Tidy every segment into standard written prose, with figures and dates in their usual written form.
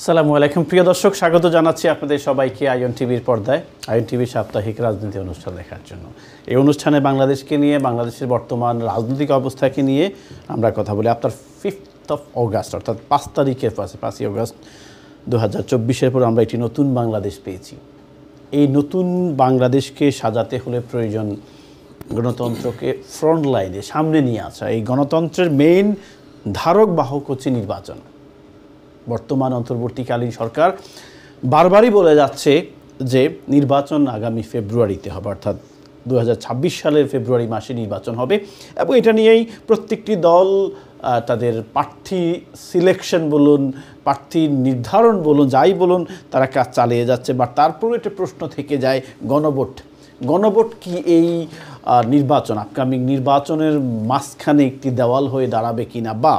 আসসালামু আলাইকুম প্রিয় দর্শক, স্বাগত জানাচ্ছি আপনাদের সবাইকে আইএন টিভির পর্দায় আইএন টিভির সাপ্তাহিক রাজনীতি অনুষ্ঠান দেখার জন্য। এই অনুষ্ঠানে বাংলাদেশকে নিয়ে, বাংলাদেশের বর্তমান রাজনৈতিক অবস্থাকে নিয়ে আমরা কথা বলি। আপনার 5th of August অর্থাৎ 5 তারিখের পাশে 5ই অগস্ট 2024-এর পর আমরা একটি নতুন বাংলাদেশ পেয়েছি। এই নতুন বাংলাদেশকে সাজাতে হলে প্রয়োজন গণতন্ত্রকে ফ্রন্ট লাইনে সামনে নিয়ে আসা। এই গণতন্ত্রের মেইন ধারক বাহক হচ্ছে নির্বাচন। বর্তমান অন্তর্বর্তীকালীন সরকার বারবারই বলে যাচ্ছে যে নির্বাচন আগামী ফেব্রুয়ারিতে হবে, অর্থাৎ 2026 সালের ফেব্রুয়ারি মাসে নির্বাচন হবে এবং এটা নিয়েই প্রত্যেকটি দল তাদের প্রার্থী সিলেকশন বলুন, প্রার্থী নির্ধারণ বলুন, যাই বলুন, তারা কাজ চালিয়ে যাচ্ছে। বা তারপরে একটা প্রশ্ন থেকে যায়, গণভোট কি এই নির্বাচন, আপকামিং নির্বাচনের মাঝখানে একটি দেওয়াল হয়ে দাঁড়াবে কিনা, বা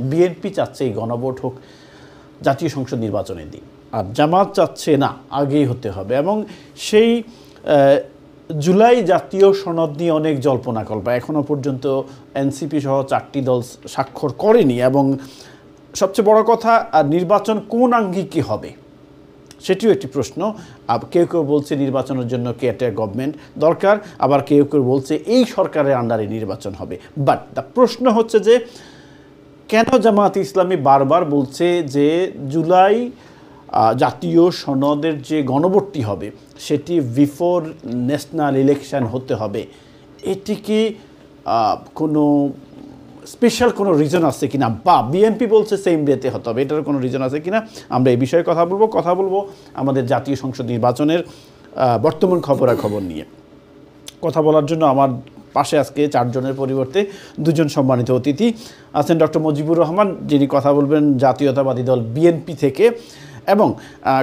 বিএনপি চাচ্ছে এই গণভোট হোক জাতীয় সংসদ নির্বাচনের দিন, আর জামাত চাচ্ছে না আগেই হতে হবে। এবং সেই জুলাই জাতীয় সনদ নিয়ে অনেক জল্পনা কল্পনা, এখনও পর্যন্ত এনসিপি সহ 4টি দল স্বাক্ষর করেনি। এবং সবচেয়ে বড় কথা, নির্বাচন কোন আঙ্গিকে হবে সেটিও একটি প্রশ্ন। কেউ কেউ বলছে নির্বাচনের জন্য কেয়ারটেকার গভর্নমেন্ট দরকার, আবার কেউ কেউ বলছে এই সরকারের আন্ডারে নির্বাচন হবে। বাট দ্য প্রশ্ন হচ্ছে যে কেন জামায়াতে ইসলামী বারবার বলছে যে জুলাই জাতীয় সনদের যে গণভোটটি হবে সেটি বিফোর ন্যাশনাল ইলেকশন হতে হবে? এটি কি কোনো স্পেশাল কোনো রিজন আছে কিনা, বা বিএনপি বলছে সেম ডেতে হতে হবে, এটার কোনো রিজন আছে কিনা? আমরা এই বিষয়ে কথা বলবো আমাদের জাতীয় সংসদ নির্বাচনের বর্তমান খবরাখবর নিয়ে। কথা বলার জন্য আমার পাশে আজকে 4 জনের পরিবর্তে 2 জন সম্মানিত অতিথি আছেন। ডক্টর মুজিবুর রহমান, যিনি কথা বলবেন জাতীয়তাবাদী দল বিএনপি থেকে, এবং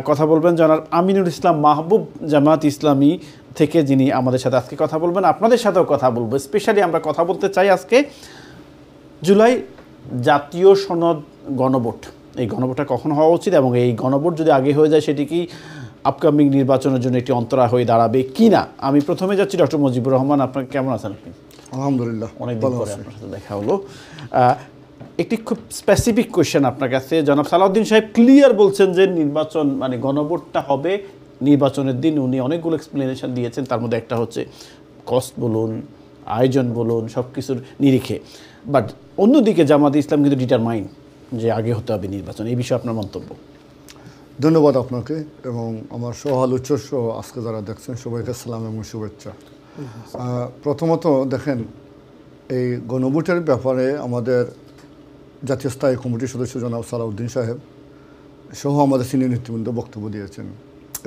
কথা বলবেন জনাব আমিনুল ইসলাম মাহবুব জামায়াত ইসলামী থেকে, যিনি আমাদের সাথে আজকে কথা বলবেন। আপনাদের সাথেও কথা বলবো। স্পেশালি আমরা কথা বলতে চাই আজকে জুলাই জাতীয় সনদ গণভোট, এই গণভোটটা কখন হওয়া উচিত, এবং এই গণভোট যদি আগে হয়ে যায় সেটি কি আপকামিং নির্বাচনের জন্য একটি অন্তরা হয়ে দাঁড়াবে কি না? আমি প্রথমে যাচ্ছি ডক্টর মুজিবুর রহমান, আপনাকে কেমন আছেন আপনি? আলহামদুলিল্লাহ, অনেকদিন পরে আপনার সাথে দেখা হলো। একটি খুব স্পেসিফিক কোয়েশ্চেন আপনার কাছে। জনাব সালাউদ্দিন সাহেব ক্লিয়ার বলছেন যে নির্বাচন মানে গণভোটটা হবে নির্বাচনের দিন। উনি অনেকগুলো এক্সপ্লেনেশন দিয়েছেন, তার মধ্যে একটা হচ্ছে কস্ট বলুন, আয়োজন বলুন, সব কিছুর নিরিখে। বাট অন্যদিকে জামায়াতে ইসলাম কিন্তু ডিটারমাইন যে আগে হতে হবে নির্বাচন। এই বিষয়ে আপনার মন্তব্য? ধন্যবাদ আপনাকে এবং আমার সহ আজকে যারা দেখছেন সবাইকে সালাম এবং শুভেচ্ছা। প্রথমত দেখেন, এই গণভোটের ব্যাপারে আমাদের জাতীয় স্থায়ী কমিটির সদস্য জনাব সালাউদ্দিন সাহেব সহ আমাদের সিনিয়র নেতৃবৃন্দ বক্তব্য দিয়েছেন,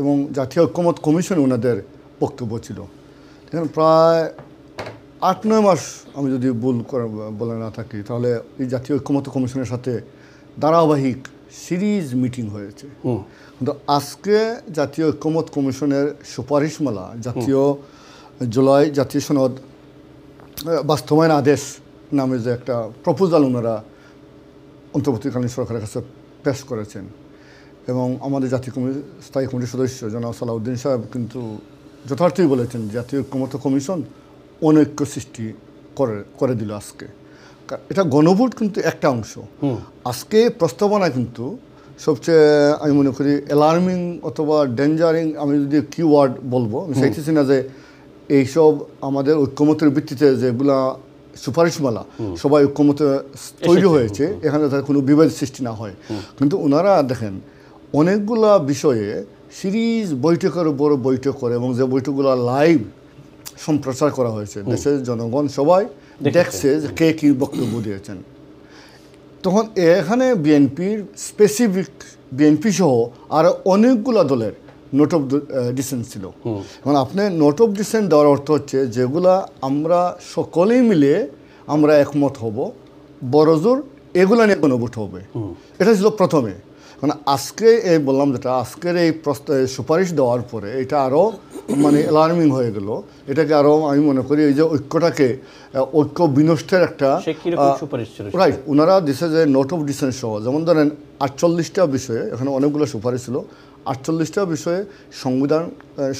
এবং জাতীয় ঐক্যমত কমিশনে ওনাদের বক্তব্য ছিল। দেখেন, প্রায় 8-9 মাস আমি যদি ভুল বলে না থাকি, তাহলে এই জাতীয় ঐক্যমত কমিশনের সাথে ধারাবাহিক সিরিজ মিটিং হয়েছে। কিন্তু আজকে জাতীয় ঐক্যমত কমিশনের সুপারিশমালা, জুলাই জাতীয় সনদ বাস্তবায়ন আদেশ নামে যে একটা প্রপোজাল ওনারা অন্তর্বর্তীকালীন সরকারের কাছে পেশ করেছেন, এবং আমাদের জাতীয় স্থায়ী কমিটির সদস্য জনাব সালাউদ্দিন সাহেব কিন্তু যথার্থই বলেছেন জাতীয় ঐক্যমত কমিশন অনৈক্য সৃষ্টি করে দিল আজকে। এটা গণভোট কিন্তু একটা অংশ। আজকে প্রস্তাবনা কিন্তু সবচেয়ে আমি মনে করি অ্যালার্মিং অথবা ডেঞ্জারিং, আমি যদি কিওয়ার্ড বলবো, আমি চাইতেছি না যে এইসব আমাদের ঐক্যমতের ভিত্তিতে যেগুলা সুপারিশমালা সবাই ঐক্যমতে তৈরি হয়েছে, এখানে তাদের কোনো বিভেদ সৃষ্টি না হয়। কিন্তু ওনারা দেখেন অনেকগুলা বিষয়ে সিরিজ বৈঠকের উপর বৈঠক করে, এবং যে বৈঠকগুলো লাইভ সম্প্রচার করা হয়েছে, দেশের জনগণ সবাই দেখছে যে কে কী বক্তব্য দিয়েছেন। তখন এখানে বিএনপির স্পেসিফিক, বিএনপি সহ আরও অনেকগুলো দলের নোট অফ ডিসেন্ট ছিল। মানে আপনি নোট অফ ডিসেন্ট দেওয়ার অর্থ হচ্ছে যেগুলা আমরা সকলেই মিলে আমরা একমত হব, বড়জোর এগুলা নিয়ে গণভোট হবে, এটা ছিল প্রথমে। মানে আজকে এই বললাম যেটা, আজকের এই সুপারিশ দেওয়ার পরে এটা আরও মানে অ্যালার্মিং হয়ে গেল। এটাকে আরও আমি মনে করি এই যে ঐক্যটাকে ঐক্য বিনষ্টের একটা রাইট ওনারা দিছে যে নোট অফ ডিসেন্ট সহ, যেমন ধরেন 48টা বিষয়ে, এখানে অনেকগুলো সুপারিশ ছিল, 48টা বিষয়ে সংবিধান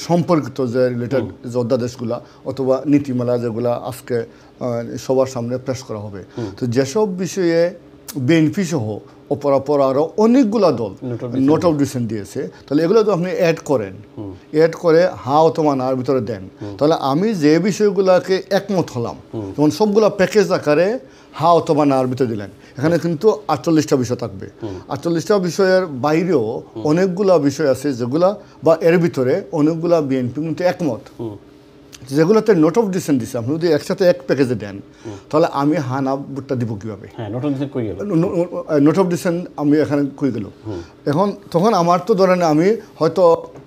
সম্পর্কিত যে রিলেটেড যে অধ্যাদেশগুলা অথবা নীতিমালা যেগুলা আজকে সবার সামনে পেশ করা হবে। তো যেসব বিষয়ে বিএনপি সহ অপরাপর আরও অনেকগুলা দল নোট অফ ডিসেন্ট দিয়েছে, তাহলে এগুলো তো আপনি অ্যাড করেন, অ্যাড করে হা অথবা নার ভিতরে দেন, তাহলে আমি যে বিষয়গুলোকে একমত হলাম যেমন সবগুলো প্যাকেজ আকারে হা অথবা নার ভিতরে দিলেন, এখানে কিন্তু 48টা বিষয় থাকবে। 48টা বিষয়ের বাইরেও অনেকগুলা বিষয় আছে যেগুলা বা এর ভিতরে অনেকগুলা বিএনপি কিন্তু একমত, যেগুলোতে নোট অফ ডিসেন্ট দিচ্ছে। আপনি যদি একসাথে এক প্যাকেজে দেন তাহলে আমি হা না ভোটটা দিব কীভাবে? নোট অফ ডিসেন্ট আমি এখানে কই গেল এখন, তখন আমার তো ধরেন আমি হয়তো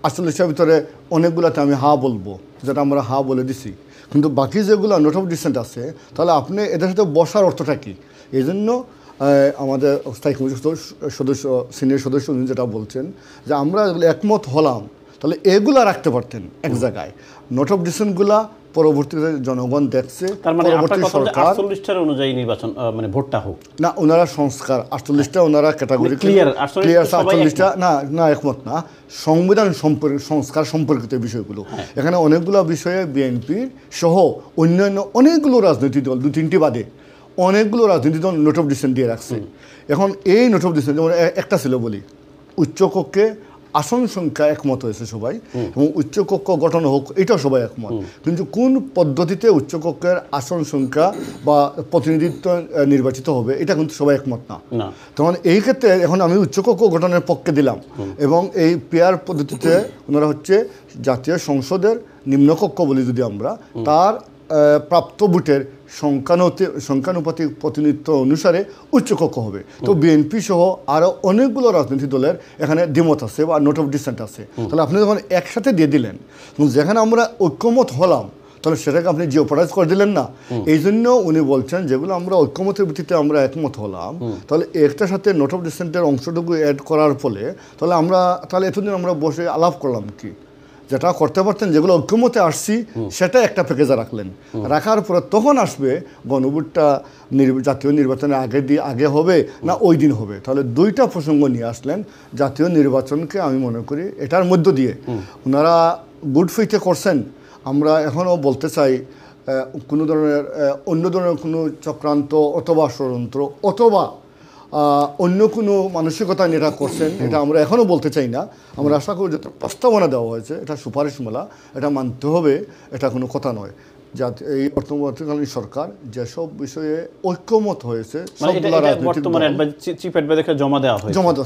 48টার ভিতরে অনেকগুলোতে আমি হা বলবো, যেটা আমরা হা বলে দিছি, কিন্তু বাকি যেগুলো নোট অফ ডিসেন্ট আছে তাহলে আপনি এদের সাথে বসার অর্থটা কী? এই জন্য আমাদের স্থায়ী কমিটির সদস্য সিনিয়র সদস্য উনি যেটা বলছেন যে আমরা একমত হলাম, তাহলে এগুলা রাখতে পারতেন এক জায়গায়। নোট অফ ডিসেন্টগুলা পরবর্তীতে জনগণ দেখছে, পরবর্তী সরকার 48টার অনুযায়ী নির্বাচন মানে ভোটটা হোক না, ওনারা সংস্কার 48টা ওনারা ক্যাটাগরি ক্লিয়ার 48টা না একমত না, সংবিধান সংস্কার সম্পর্কিত বিষয়গুলো। এখানে অনেকগুলো বিষয়ে বিএনপি সহ অন্যান্য অনেকগুলো রাজনৈতিক দল, 2-3টি বাদে অনেকগুলো রাজনৈতিক দল নোট অফ ডিসেন্ট দিয়ে রাখছে। এখন এই নোট অফ ডিসেন্ট যেমন একটা ছিল বলি, উচ্চকক্ষে আসন সংখ্যা একমত হয়েছে সবাই, এবং উচ্চকক্ষ গঠন হোক এটাও সবাই একমত, কিন্তু কোন পদ্ধতিতে উচ্চকক্ষের আসন সংখ্যা বা প্রতিনিধিত্ব নির্বাচিত হবে এটা কিন্তু সবাই একমত না। তখন এই ক্ষেত্রে এখন আমি উচ্চকক্ষ গঠনের পক্ষে দিলাম, এবং এই পেয়ার পদ্ধতিতে ওনারা হচ্ছে জাতীয় সংসদের নিম্নকক্ষ বলি যদি আমরা, তার প্রাপ্ত ভোটের সংখ্যানুপাতিক প্রতিনিধিত্ব অনুসারে উচ্চকক্ষ হবে। তো বিএনপি সহ আরও অনেকগুলো রাজনৈতিক দলের এখানে দ্বিমত আছে বা নোট অফ ডিসেন্ট আছে। তাহলে আপনি যখন একসাথে দিয়ে দিলেন, যেখানে আমরা ঐক্যমত হলাম, তাহলে সেটাকে আপনি জিওপারাইজ করে দিলেন না। এই জন্য উনি বলছেন যেগুলো আমরা ঐক্যমতের ভিত্তিতে আমরা একমত হলাম, তাহলে একটার সাথে নোট অফ ডিসেন্টের অংশটুকু অ্যাড করার ফলে তাহলে এতদিন আমরা বসে আলাপ করলাম কি, যেটা করতে পারতেন যেগুলো ঐক্যমতে আসছি সেটা একটা প্যাকেজে রাখলেন, রাখার পরে তখন আসবে গণভোটটা জাতীয় নির্বাচনের আগে হবে না ওই দিন হবে, তাহলে দুইটা প্রসঙ্গ নিয়ে আসলেন। জাতীয় নির্বাচনকে আমি মনে করি এটার মধ্য দিয়ে ওনারা গুড ফেইথে করছেন। আমরা এখনও বলতে চাই কোনো ধরনের অন্য ধরনের কোনো চক্রান্ত অথবা ষড়যন্ত্র অথবা অন্য কোনো মানসিকতা নিয়ে এটা করছেন এটা আমরা এখনও বলতে চাই না। আমরা আশা করি যে প্রস্তাবনা দেওয়া হয়েছে এটা সুপারিশমালা, এটা মানতে হবে, এটা কোনো কথা নয়। যাতে এই বর্তমানকালীন সরকার যেসব বিষয়ে ঐক্যমত হয়েছে জমা দেওয়া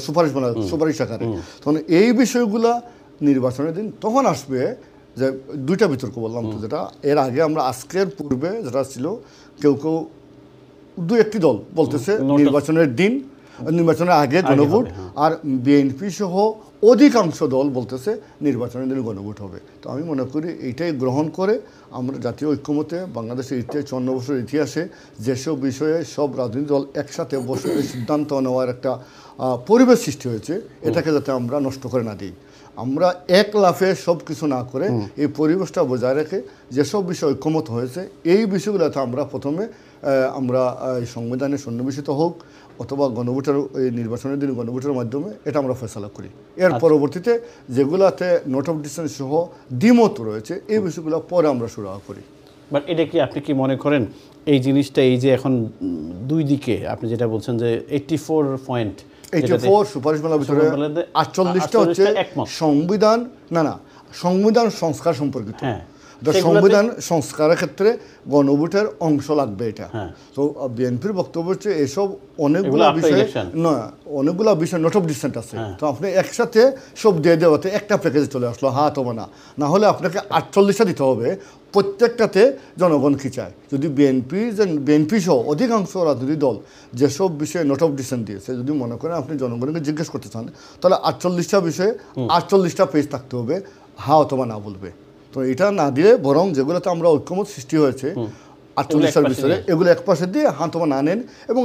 সুপারিশ আকারে, তখন এই বিষয়গুলা নির্বাচনের দিন তখন আসবে। যে দুইটা বিতর্ক বললাম তো, যেটা এর আগে আমরা আজকের পূর্বে যেটা ছিল কেউ 2-1টি দল বলতেছে নির্বাচনের দিন, নির্বাচনের আগে গণভোট, আর বিএনপি সহ অধিকাংশ দল বলতেছে নির্বাচনের দিন গণভোট হবে। তো আমি মনে করি এইটাই গ্রহণ করে আমরা জাতীয় ঐক্যমতে বাংলাদেশের 54 বছরের ইতিহাসে যেসব বিষয়ে সব রাজনৈতিক দল একসাথে বসে সিদ্ধান্ত নেওয়ার একটা পরিবেশ সৃষ্টি হয়েছে, এটাকে যাতে আমরা নষ্ট করে না দিই। আমরা এক লাফে সব কিছু না করে এই পরিবেশটা বজায় রেখে যেসব বিষয় ঐক্যমত হয়েছে এই বিষয়গুলোতে আমরা প্রথমে আমরা সংবিধানে সন্নিবেশিত হোক অথবা গণভোটের নির্বাচনের দিন গণভোটের মাধ্যমে এটা আমরা ফয়সালা করি। এর পরবর্তীতে যেগুলাতে নোট অফ ডিসেন্ট সহ দ্বিমত রয়েছে এই বিষয়গুলো পরে আমরা সুরাহা করি। বাট এটা কি আপনি কি মনে করেন এই জিনিসটা, এই যে এখন দুই দিকে আপনি যেটা বলছেন যে 84 পয়েন্ট 84 সুপারিশমালার ভিতরে 48টা হচ্ছে সংবিধান সংস্কার সম্পর্কিত। সংবিধান সংস্কারের ক্ষেত্রে গণভোটের অংশ লাগবে এটা। তো বিএনপির বক্তব্য হচ্ছে এসব অনেকগুলো বিষয় নোট অফ ডিসেন্ট আছে, তো আপনি একসাথে সব দিয়ে দেওয়াতে একটা প্যাকেজে চলে আসলো হা অথবা না হলে আপনাকে 48টা দিতে হবে। প্রত্যেকটাতে জনগণ কি চায়, যদি বিএনপি সহ অধিকাংশ রাজনৈতিক দল যেসব বিষয়ে নোট অফ ডিসেন্ট দিয়েছে যদি মনে করেন আপনি জনগণকে জিজ্ঞেস করতে চান, তাহলে 48টা বিষয়ে 48টা পেজ থাকতে হবে হা অথবা না বলবে। তো এটা না দিয়ে বরং যেগুলোতে আমরা ঐক্যমত সৃষ্টি হয়েছে 48টার বিষয়ে এগুলো একপাশে দিয়ে হা অথবা না নেন, এবং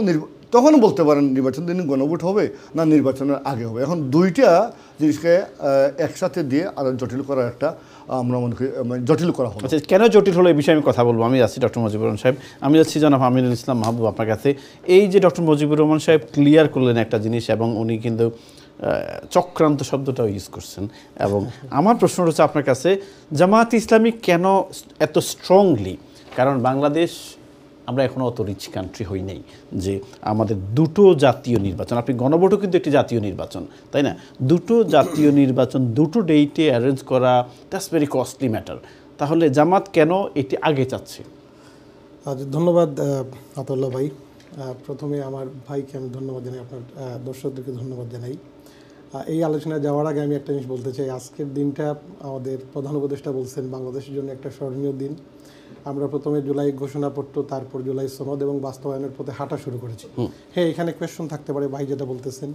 তখন বলতে পারেন নির্বাচন দিন গণভোট হবে না নির্বাচনের আগে হবে। এখন দুইটা জিনিসকে একসাথে দিয়ে আরও জটিল করার একটা আমরা মনে করি জটিল করা হলো। আচ্ছা, কেন জটিল হলো এই বিষয়ে আমি কথা বলবো। আমি যাচ্ছি ডক্টর মুজিবুর রহমান সাহেব, আমি যাচ্ছি জনাব আমিনুল ইসলাম মাহবুব আপনার কাছে। এই যে ডক্টর মুজিবুর রহমান সাহেব ক্লিয়ার করলেন একটা জিনিস, এবং উনি কিন্তু চক্রান্ত শব্দটাও ইউজ করছেন, এবং আমার প্রশ্ন হচ্ছে আপনার কাছে জামায়াত ইসলামী কেন এত স্ট্রংলি, কারণ বাংলাদেশ আমরা এখনও অত রিচ কান্ট্রি হই নাই যে আমাদের দুটো জাতীয় নির্বাচন, আপনি গণভোটও কিন্তু একটি জাতীয় নির্বাচন, তাই না? দুটো জাতীয় নির্বাচন দুটো ডেটে অ্যারেঞ্জ করা, দ্যাটস ভেরি কস্টলি ম্যাটার। তাহলে জামাত কেন এটি আগে চাচ্ছে? আচ্ছা, ধন্যবাদ আতাউল্লাহ ভাই। প্রথমে আমার ভাইকে আমি ধন্যবাদ জানাই, আপনার দর্শকদেরকে ধন্যবাদ জানাই। এই আলোচনায় যাওয়ার আগে আমি একটা জিনিস বলতে চাই। আজকের দিনটা আমাদের প্রধান উপদেষ্টা বলছেন বাংলাদেশের জন্য একটা স্মরণীয় দিন। আমরা প্রথমে জুলাই ঘোষণাপত্র, তারপর জুলাই সনদ এবং বাস্তবায়নের পথে হাঁটা শুরু করেছি। হ্যাঁ, এখানে কোয়েশ্চন থাকতে পারে ভাই যেটা বলতেছেন,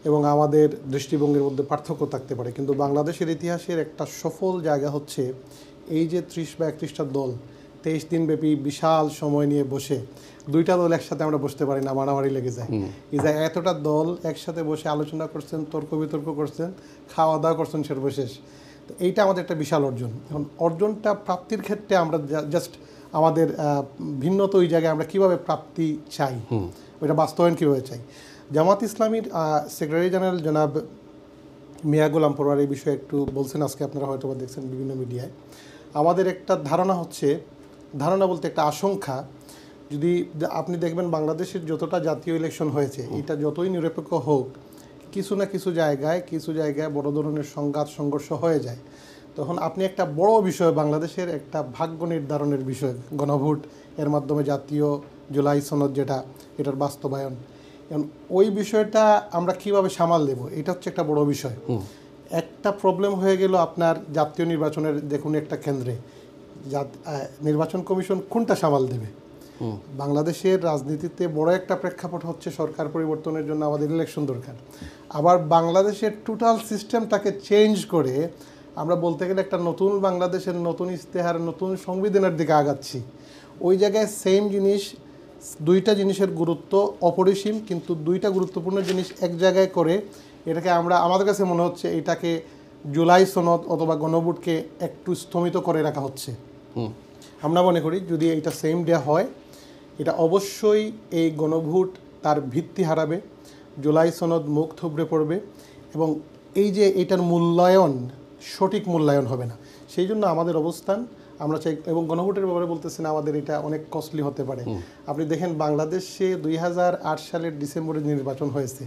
এবং আমাদের দৃষ্টিভঙ্গির মধ্যে পার্থক্য থাকতে পারে, কিন্তু বাংলাদেশের ইতিহাসের একটা সফল জায়গা হচ্ছে এই যে 30 বা 31টা দল 23 দিনব্যাপী বিশাল সময় নিয়ে বসে, দুইটা দল একসাথে আমরা বসতে পারি না, মারামারি লেগে যায়। এই যে এতটা দল একসাথে বসে আলোচনা করছেন, তর্ক বিতর্ক করছেন, খাওয়া দাওয়া করছেন সর্বশেষ, তো এইটা আমাদের একটা বিশাল অর্জন। এখন অর্জনটা প্রাপ্তির ক্ষেত্রে আমরা জাস্ট আমাদের ভিন্নতা ওই জায়গায় আমরা কীভাবে প্রাপ্তি চাই, ওইটা বাস্তবায়ন কীভাবে চাই। জামাত ইসলামীর সেক্রেটারি জেনারেল জনাব মিয়া গোলাম পরোয়ার এই বিষয়ে একটু বলছেন, আজকে আপনারা হয়তো দেখছেন বিভিন্ন মিডিয়ায়। আমাদের একটা ধারণা হচ্ছে, ধারণা বলতে একটা আশঙ্কা, যদি আপনি দেখবেন বাংলাদেশের যতটা জাতীয় ইলেকশন হয়েছে, এটা যতই নিরপেক্ষ হোক, কিছু না কিছু জায়গায় বড় ধরনের সংঘাত সংঘর্ষ হয়ে যায়। তখন আপনি একটা বড় বিষয়, বাংলাদেশের একটা ভাগ্য নির্ধারণের বিষয় গণভোট, এর মাধ্যমে জাতীয় জুলাই সনদ যেটা, এটার বাস্তবায়ন, এবং ওই বিষয়টা আমরা কিভাবে সামাল দেব, এটা হচ্ছে একটা বড় বিষয়। একটা প্রবলেম হয়ে গেল আপনার জাতীয় নির্বাচনের দেখুন একটা কেন্দ্রে নির্বাচন কমিশন কোনটা সামাল দেবে। বাংলাদেশের রাজনীতিতে বড় একটা প্রেক্ষাপট হচ্ছে সরকার পরিবর্তনের জন্য আমাদের ইলেকশন দরকার। আবার বাংলাদেশের টোটাল সিস্টেমটাকে চেঞ্জ করে আমরা বলতে গেলে একটা নতুন বাংলাদেশের নতুন ইস্তেহার, নতুন সংবিধানের দিকে আগাচ্ছি। ওই জায়গায় সেম জিনিস, দুইটা জিনিসের গুরুত্ব অপরিসীম, কিন্তু দুইটা গুরুত্বপূর্ণ জিনিস এক জায়গায় করে এটাকে আমাদের কাছে মনে হচ্ছে এটাকে জুলাই সনদ অথবা গণভোটকে একটু স্থগিত করে রাখা হচ্ছে। আমরা মনে করি যদি এইটা সেম ডে হয়, এটা অবশ্যই এই গণভোট তার ভিত্তি হারাবে, জুলাই সনদ মুখ থুবড়ে পড়বে, এবং এই যে এটার মূল্যায়ন, সঠিক মূল্যায়ন হবে না। সেই জন্য আমাদের অবস্থান, আমরা চাই, এবং গণভোটের ব্যাপারে বলতেছেন আমাদের এটা অনেক কস্টলি হতে পারে। আপনি দেখেন বাংলাদেশে 2008 সালের ডিসেম্বরে নির্বাচন হয়েছে,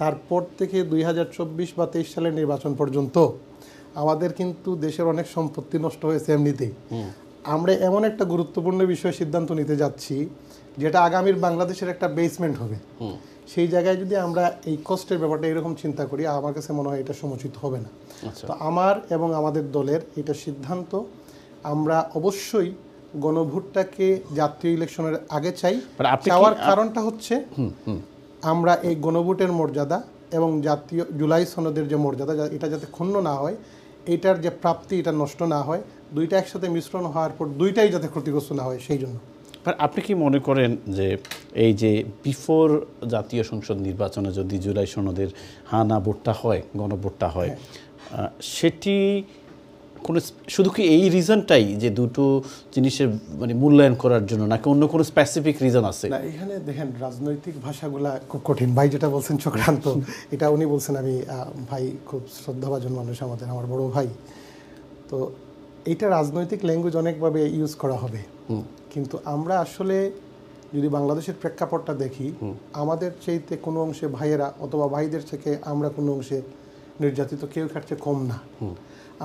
তারপর থেকে 2024 বা 23 সালের নির্বাচন পর্যন্ত আমাদের কিন্তু দেশের অনেক সম্পত্তি নষ্ট হয়েছে এমনিতেই। আমরা এমন একটা গুরুত্বপূর্ণ বিষয়ে সিদ্ধান্ত নিতে যাচ্ছি যেটা আগামীর বাংলাদেশের একটা বেসমেন্ট হবে। সেই জায়গায় যদি আমরা এই কষ্টের ব্যাপারটা এরকম চিন্তা করি, আমার কাছে মনে হয় এটা সমুচিত হবে না। তো আমার এবং আমাদের দলের এটা সিদ্ধান্ত, আমরা অবশ্যই গণভোটটাকে জাতীয় ইলেকশনের আগে চাই। চাওয়ার কারণটা হচ্ছে আমরা এই গণভোটের মর্যাদা এবং জাতীয় জুলাই সনদের যে মর্যাদা, এটা যাতে ক্ষুণ্ণ না হয়, এটার যে প্রাপ্তি এটা নষ্ট না হয়, দুইটা একসাথে মিশ্রণ হওয়ার পর দুইটাই যাতে ক্ষতিগ্রস্ত না হয়, সেই জন্য। আপনি কি মনে করেন যে এই যে বিফোর জাতীয় সংসদ নির্বাচনে যদি জুলাই সনদের হানা ভোটটা হয়, গণভোটটা হয়, সেটি কোনো শুধু কি এই রিজনটাই যে দুটো জিনিসের মানে মূল্যায়ন করার জন্য, নাকি অন্য কোনো স্পেসিফিক রিজন আছে? না, এখানে দেখেন রাজনৈতিক ভাষাগুলা খুব কঠিন। ভাই যেটা বলছেন চক্রান্ত, এটা উনি বলছেন, আমি ভাই খুব শ্রদ্ধাভাজন মানুষ, আমার বড় ভাই, তো এইটা রাজনৈতিক ল্যাঙ্গুয়েজ অনেকভাবে ইউজ করা হবে, কিন্তু আমরা আসলে যদি বাংলাদেশের প্রেক্ষাপটটা দেখি, আমাদের চাইতে কোনো অংশে ভাইয়েরা অথবা ভাইদের থেকে আমরা কোনো অংশে নির্যাতিত কেউ খাচ্ছে কম না।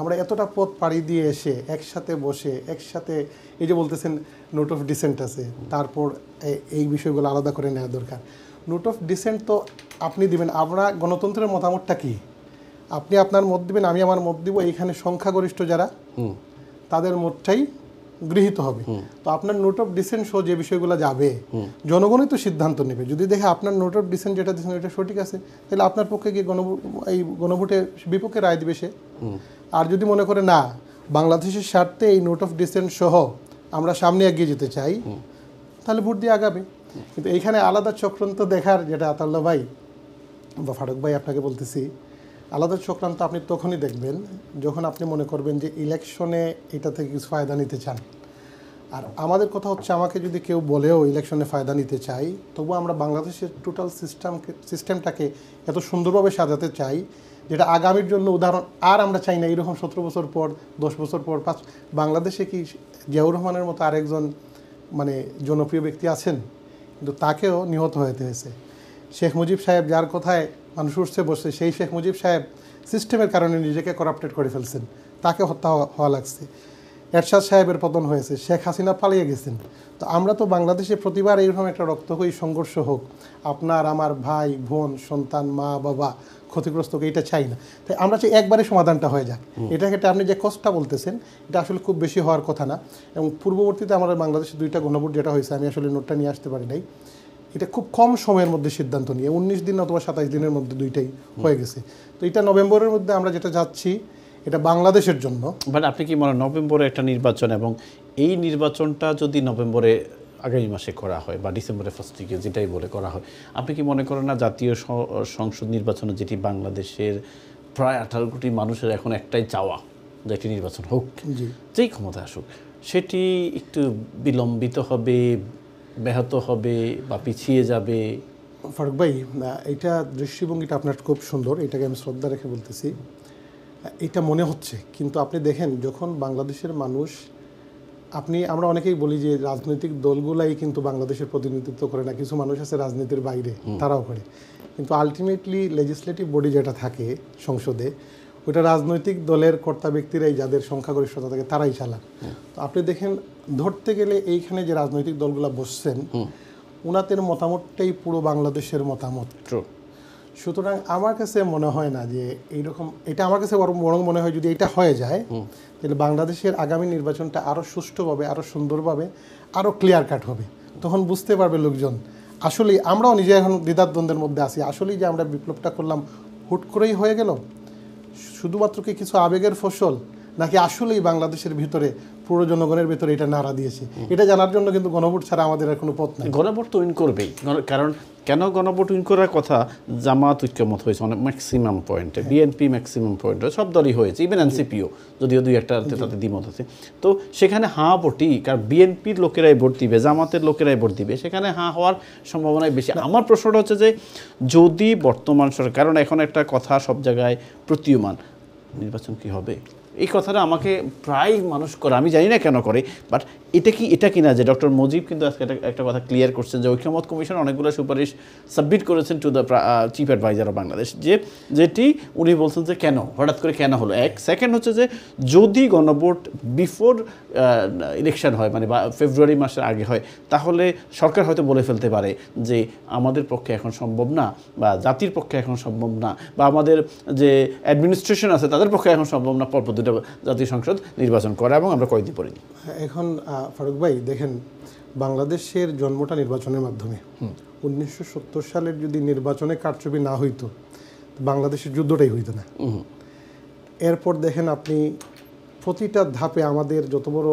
আমরা এতটা পথ পাড়ি দিয়ে এসে একসাথে বসে একসাথে, এই যে বলতেছেন নোট অফ ডিসেন্ট আছে, তারপর এই বিষয়গুলো আলাদা করে নেওয়া দরকার। নোট অফ ডিসেন্ট তো আপনি দিবেন, আমরা গণতন্ত্রের মতামতটা কি, আপনি আপনার মত দিবেন, আমি আমার মত দিব, এইখানে সংখ্যাগরিষ্ঠ যারা তাদের মতটাই গৃহীত হবে। তো আপনার নোট অফ ডিসেন্ট সহ যে বিষয়গুলো যাবে, জনগণই তো সিদ্ধান্ত নেবে। যদি দেখে আপনার নোট অফ ডিসেন্ট যেটা দিচ্ছেন এটা সঠিক আছে, তাহলে আপনার পক্ষে গিয়ে এই গণভোটের বিপক্ষে রায় দিবে সে। আর যদি মনে করে না, বাংলাদেশের স্বার্থে এই নোট অফ ডিসেন্ট সহ আমরা সামনে এগিয়ে যেতে চাই, তাহলে ভোট দিয়ে আগাবে। কিন্তু এইখানে আলাদা চক্রান্ত দেখার, যেটা আতাউল্লাহ ভাই বা ফারুক ভাই আপনাকে বলতেছি, আলাদা চক্রান্ত আপনি তখনই দেখবেন যখন আপনি মনে করবেন যে ইলেকশনে এটা থেকে কিছু ফায়দা নিতে চান। আর আমাদের কথা হচ্ছে, আমাকে যদি কেউ বলেও ইলেকশনে ফায়দা নিতে চাই, তবু আমরা বাংলাদেশের টোটাল সিস্টেমটাকে এত সুন্দরভাবে সাজাতে চাই যেটা আগামীর জন্য উদাহরণ। আর আমরা চাই না এরকম 17 বছর পর, 10 বছর পর, বাংলাদেশে কি জিয়াউর রহমানের মতো আরেকজন মানে জনপ্রিয় ব্যক্তি আছেন, কিন্তু তাকেও নিহত হতে হয়েছে। শেখ মুজিব সাহেব যার কথায় মানুষ উঠছে বসছে, সেই শেখ মুজিব সাহেব সিস্টেমের কারণে নিজেকে করাপ্টেড করে ফেলছেন, তাকে হত্যা হওয়া লাগছে। এরশাদ সাহেবের পতন হয়েছে, শেখ হাসিনা পালিয়ে গেছেন। তো আমরা তো বাংলাদেশে প্রতিবার এইরকম একটা রক্তক্ষয়ী সংঘর্ষ হোক, আপনার আমার ভাই বোন সন্তান মা বাবা ক্ষতিগ্রস্ত হোক, এটা চাই না। তাই আমরা চাই একবারে সমাধানটা হয়ে যাক। এটা ক্ষেত্রে আপনি যে কষ্টটা বলতেছেন এটা আসলে খুব বেশি হওয়ার কথা না। এবং পূর্ববর্তীতে আমাদের বাংলাদেশে 2টা গণভোট যেটা হয়েছে, আমি আসলে নোটটা নিয়ে আসতে পারি নাই, এটা খুব কম সময়ের মধ্যে সিদ্ধান্ত নিয়ে 19 দিন অথবা 27 দিনের মধ্যে 2টাই হয়ে গেছে। তো এটা নভেম্বরের মধ্যে আমরা যেটা যাচ্ছি এটা বাংলাদেশের জন্য। বাট আপনি কি মনে হয় নভেম্বরে একটা নির্বাচন, এবং এই নির্বাচনটা যদি নভেম্বরে আগামী মাসে করা হয় বা ডিসেম্বরের ফার্স্ট উইকে যেটাই বলে করা হয়, আপনি কি মনে করেন না জাতীয় সংসদ নির্বাচনে, যেটি বাংলাদেশের প্রায় 18 কোটি মানুষের এখন একটাই চাওয়া যে একটি নির্বাচন হোক, যেই ক্ষমতা আসুক, সেটি একটু বিলম্বিত হবে, ব্যাহত হবে বা পিছিয়ে যাবে? ফারুক ভাই, এইটা দৃষ্টিভঙ্গিটা আপনার খুব সুন্দর, এটাকে আমি শ্রদ্ধা রেখে বলতেছি। এটা মনে হচ্ছে, কিন্তু আপনি দেখেন যখন বাংলাদেশের মানুষ, আমরা অনেকেই বলি যে রাজনৈতিক দলগুলাই কিন্তু বাংলাদেশের প্রতিনিধিত্ব করে না, কিছু মানুষ আছে রাজনীতির বাইরে, তারাও করে, কিন্তু আলটিমেটলি লেজিসলেটিভ বডি যেটা থাকে সংসদে, ওইটা রাজনৈতিক দলের কর্তা ব্যক্তিরাই, যাদের সংখ্যাগরিষ্ঠতা থাকে, তারাই চালান। তো আপনি দেখেন, ধরতে গেলে এইখানে যে রাজনৈতিক দলগুলো বসছেন, ওনাদের মতামতটাই পুরো বাংলাদেশের মতামত। সুতরাং আমার কাছে মনে হয় না যে এইরকম, এটা আমার কাছে বরং মনে হয় যদি এটা হয়ে যায় তাহলে বাংলাদেশের আগামী নির্বাচনটা আরও সুষ্ঠুভাবে, আরও সুন্দরভাবে, আরও ক্লিয়ার কাট হবে। তখন বুঝতে পারবে লোকজন আসলেই, আমরাও নিজে এখন দ্বিধাদ্বন্দ্বের মধ্যে আছি, আসলেই যে আমরা বিপ্লবটা করলাম হুট করেই হয়ে গেল, শুধুমাত্র কি কিছু আবেগের ফসল, নাকি আসলেই বাংলাদেশের ভিতরে পুরো জনগণের ভিতরে এটা নাড়া দিয়েছে? এটা জানার জন্য কিন্তু গণভোট ছাড়া আমাদের আর কোনো পথ নেই। গণভোট তো উইন করবেই, কারণ কেন গণভোট উইন করার কথা, জামাত ঐক্যমত হয়েছে অনেক ম্যাক্সিমাম পয়েন্টে, বিএনপি ম্যাক্সিমাম পয়েন্টে, সব দলই হয়েছে, ইভেন এনসিপিও, যদিও 2-1টা তাতে দ্বিমত আছে। তো সেখানে হাঁ ভোটই, কারণ বিএনপির লোকেরাই ভোট দিবে, জামাতের লোকেরাই ভোট দিবে, সেখানে হাঁ হওয়ার সম্ভাবনাই বেশি। আমার প্রশ্নটা হচ্ছে যে যদি বর্তমান সরকার, কারণ এখন একটা কথা সব জায়গায় প্রতীয়মান, নির্বাচন কি হবে, এই কথাটা আমাকে প্রায় মানুষ করে, আমি জানি না কেন করে, বাট এটা কি না যে ডক্টর মুজিব কিন্তু আজকে একটা কথা ক্লিয়ার করছেন যে ঐক্যমত কমিশন অনেকগুলো সুপারিশ সাবমিট করেছেন to the chief adviser of Bangladesh, যেটি উনি বলছেন যে কেন হঠাৎ করে কেন হলো। সেকেন্ড হচ্ছে যে যদি গণভোট বিফোর ইলেকশন হয়, মানে ফেব্রুয়ারি মাসের আগে হয়, তাহলে সরকার হয়তো বলে ফেলতে পারে যে আমাদের পক্ষে এখন সম্ভব না, বা জাতির পক্ষে এখন সম্ভব না, বা আমাদের যে অ্যাডমিনিস্ট্রেশন আছে তাদের পক্ষে এখন সম্ভব না পরপর 2টা জাতীয় সংসদ নির্বাচন করা, এবং আমরা কয়েকদিন পরে। এখন ফারুক ভাই দেখেন, বাংলাদেশের জন্মটা নির্বাচনের মাধ্যমে। 1970 সালের যদি নির্বাচনে কারচুপি না হইতো, বাংলাদেশের যুদ্ধটাই হইতো না। এরপর দেখেন আপনি প্রতিটা ধাপে আমাদের যত বড়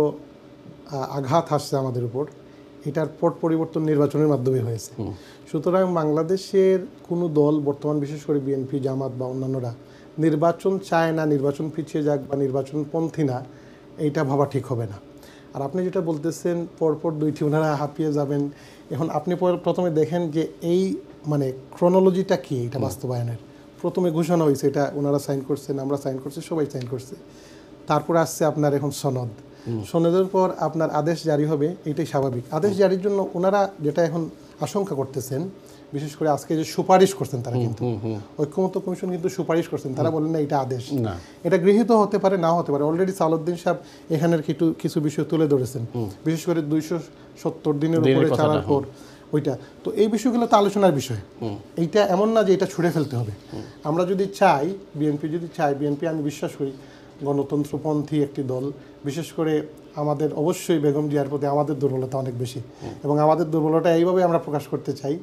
আঘাত আসছে আমাদের উপর, এটার পট পরিবর্তন নির্বাচনের মাধ্যমে হয়েছে। সুতরাং বাংলাদেশের কোনো দল বর্তমান, বিশেষ করে বিএনপি, জামাত বা অন্যান্যরা নির্বাচন চায় না, নির্বাচন পিছিয়ে যাক বা নির্বাচনপন্থী না, এইটা ভাবা ঠিক হবে না। আর আপনি যেটা বলতেছেন পরপর 2টি ওনারা হাঁপিয়ে যাবেন, এখন আপনি প্রথমে দেখেন যে এই মানে ক্রোনোলজিটা কি এটা বাস্তবায়নের। প্রথমে ঘোষণা হয়েছে, এটা ওনারা সাইন করছেন, আমরা সাইন করছি, সবাই সাইন করছে। তারপর আসছে আপনার এখন সনদ, সনদের পর আপনার আদেশ জারি হবে, এটাই স্বাভাবিক। আদেশ জারির জন্য ওনারা যেটা এখন আশঙ্কা করতেছেন, বিশেষ করে আজকে যে সুপারিশ করছেন তারা, কিন্তু ঐক্যমত্য কমিশন কিন্তু সুপারিশ করছেন, তারা বলেন না এটা আদেশ, এটা গৃহীত হতে পারে, না হতে পারে। অলরেডি সালাউদ্দিন সাহেব এখানের কিছু বিষয় তুলে ধরেছেন, বিশেষ করে 270 দিনের উপরে চালার পর ওইটা। তো এই বিষয়গুলো তো আলোচনার বিষয়, এইটা এমন না যে এটা ছুড়ে ফেলতে হবে। আমরা যদি চাই, বিএনপি আমি বিশ্বাস করি গণতন্ত্রপন্থী একটি দল, বিশেষ করে আমাদের অবশ্যই বেগম জিয়ার প্রতি আমাদের দুর্বলতা অনেক বেশি, এবং আমাদের দুর্বলতা এইভাবে আমরা প্রকাশ করতে চাই,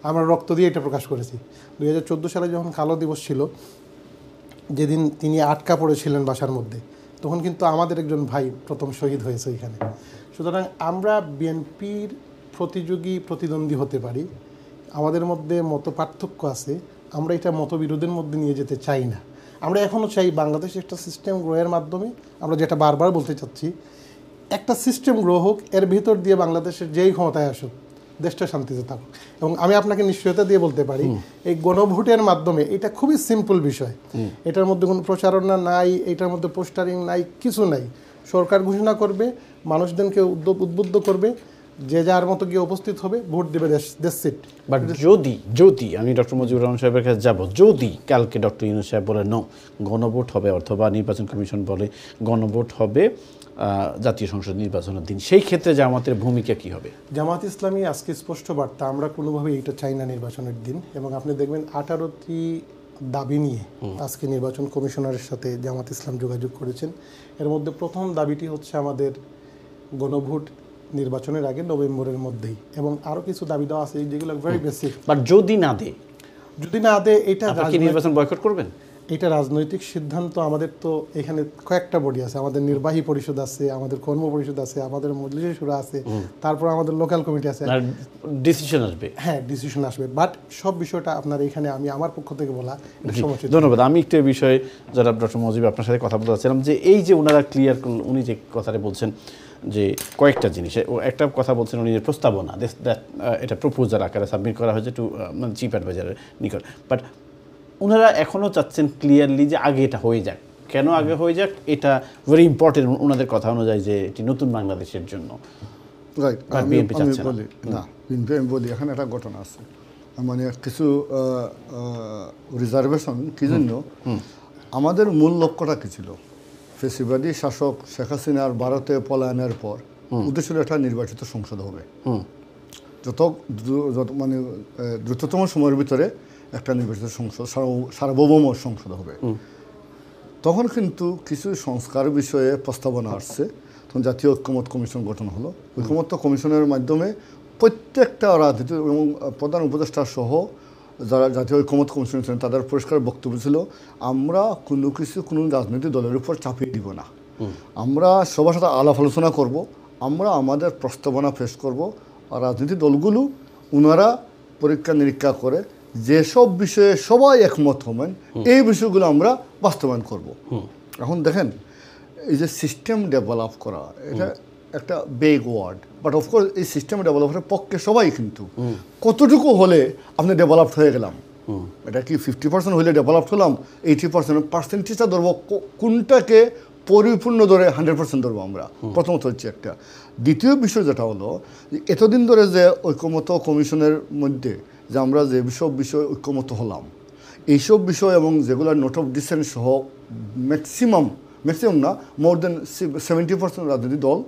আমরা রক্ত দিয়ে এটা প্রকাশ করেছি। 2014 সালে যখন কালো দিবস ছিল, যেদিন তিনি আটকা পড়েছিলেন বাসার মধ্যে, তখন কিন্তু আমাদের একজন ভাই প্রথম শহীদ হয়েছে এখানে। সুতরাং আমরা বিএনপির প্রতিদ্বন্দ্বী হতে পারি, আমাদের মধ্যে মত পার্থক্য আছে, আমরা এটা মতবিরোধের মধ্যে নিয়ে যেতে চাই না। আমরা এখনও চাই বাংলাদেশে একটা সিস্টেম গ্রোয়ের মাধ্যমে, আমরা যেটা বারবার বলতে চাচ্ছি, একটা সিস্টেম গ্রো হোক, এর ভিতর দিয়ে বাংলাদেশের যেই ক্ষমতায় আসুক দেশটা শান্তিতে থাকুক। এবং আমি আপনাকে নিশ্চয়তা দিয়ে বলতে পারি, এই গণভোটের মাধ্যমে, এটা খুবই সিম্পল বিষয়, এটার মধ্যে কোনো প্রচারণা নাই, এটার মধ্যে পোস্টারিং নাই, কিছু নাই। সরকার ঘোষণা করবে, মানুষদেরকে উদ্বুদ্ধ করবে, যে যার মতো গিয়ে উপস্থিত হবে, ভোট দেবে দেশ সিট। বাট যদি আমি ডক্টর মুজিবুর রহমান সাহেবের কাছে যাব, যদি কালকে ডক্টর ইউনূস সাহেব বলে নো, গণভোট হবে, অথবা নির্বাচন কমিশন বলে গণভোট হবে জাতীয় সংসদ নির্বাচনের দিন, সেই ক্ষেত্রে জামাতের ভূমিকা কি হবে? জামাত ইসলামী আজকে স্পষ্ট বার্তা, আমরা কোনোভাবে এইটা চাই না নির্বাচনের দিন। এবং আপনি দেখবেন 18টি দাবি নিয়ে আজকে নির্বাচন কমিশনারের সাথে জামাত ইসলাম যোগাযোগ করেছেন। এর মধ্যে প্রথম দাবিটি হচ্ছে আমাদের গণভোট নির্বাচনের আগে নভেম্বরের মধ্যেই, এবং আরও কিছু দাবি দেওয়া আছে যেগুলো ভেরি বেসিক। বাট যদি না দেয়, এটা কি নির্বাচন বয়কট করবেন? এটা রাজনৈতিক সিদ্ধান্ত। আমাদের তো এখানে কয়েকটা বডি আছে, আমাদের নির্বাহী পরিষদ আছে, আমাদের কর্ম পরিষদ আছে, আমাদের মজলিসে শুরা আছে, তারপর আমাদের লোকাল কমিটি আছে, ডিসিশন আসবে। হ্যাঁ, ডিসিশন আসবে। বাট সব বিষয়টা আপনার এখানে আমি আমার পক্ষ থেকে বলা এটা সমস্যা। ধন্যবাদ। আমি একটু এই বিষয়ে যারা ডক্টর মুজিব আপনার সাথে কথা বলতে চাচ্ছিলাম, যে এই যে ওনারা ক্লিয়ার, উনি যে কথাটা বলছেন যে কয়েকটা জিনিস, একটা কথা বলছেন উনি যে প্রস্তাবনা, এটা প্রপোজাল আকারে সাবমিট করা হয়েছে টু মানে চিফ অ্যাডভাইজারের নিকট, বাট ওনারা এখনও চাচ্ছেন ক্লিয়ারলি যে আগে এটা হয়ে যাক। কেন আগে হয়ে যাক? এটা ভেরি ইম্পর্টেন্ট ওনাদের কথা অনুযায়ী, যে এটি নতুন বাংলাদেশের জন্য। রাইট, বিএনপি আমি চাচ্ছে বলি না, বিএনপি আমি বলি এখানে একটা ঘটনা আছে, মানে কিছু রিজার্ভেশন কি জন্য। আমাদের মূল লক্ষ্যটা কি ছিল? ফেসিবাদী শাসক শেখ হাসিনার ভারতে পলায়নের পর উদ্দেশ্য ছিল একটা নির্বাচিত সংসদ হবে, যত মানে দ্রুততম সময়ের ভিতরে একটা নির্বাচিত সংসদ, সার্বভৌম সংসদ হবে। তখন কিন্তু কিছু সংস্কার বিষয়ে প্রস্তাবনা আসছে, তখন জাতীয় ঐক্যমত কমিশন গঠন হলো। ঐক্যমত কমিশনের মাধ্যমে প্রত্যেকটা রাজনীতি এবং প্রধান উপদেষ্টা সহ যারা জাতীয় ঐক্যমত কমিশন ছিলেন তাদের পরিষ্কার বক্তব্য ছিল, আমরা কোনো রাজনৈতিক দলের উপর চাপিয়ে দিব না, আমরা সবার সাথে আলাপ আলোচনা করব, আমরা আমাদের প্রস্তাবনা পেশ করব, আর রাজনৈতিক দলগুলো ওনারা পরীক্ষা নিরীক্ষা করে যেসব বিষয়ে সবাই একমত হবেন এই বিষয়গুলো আমরা বাস্তবায়ন করব। এখন দেখেন, এই যে সিস্টেম ডেভেলপ করা, এটা একটা বেগ ওয়ার্ড, বাট অফকোর্স এই সিস্টেম ডেভেলপের পক্ষে সবাই, কিন্তু কতটুকু হলে আপনি ডেভেলপড হয়ে গেলাম? এটা কি 50% হলে ডেভেলপড হলাম? 80% পার্সেন্টেজটা ধরবো, কোনটাকে পরিপূর্ণ ধরে 100% ধরবো আমরা? প্রথমত হচ্ছে একটা। দ্বিতীয় বিষয় যেটা হলো, এতদিন ধরে যে ঐক্যমত কমিশনের মধ্যে যে আমরা যে সব বিষয়ে ঐক্যমত হলাম, এইসব বিষয় এবং যেগুলো নোট অফ ডিসেন্ট সহ ম্যাক্সিমাম না, মোর দেন 70% রাজনৈতিক দল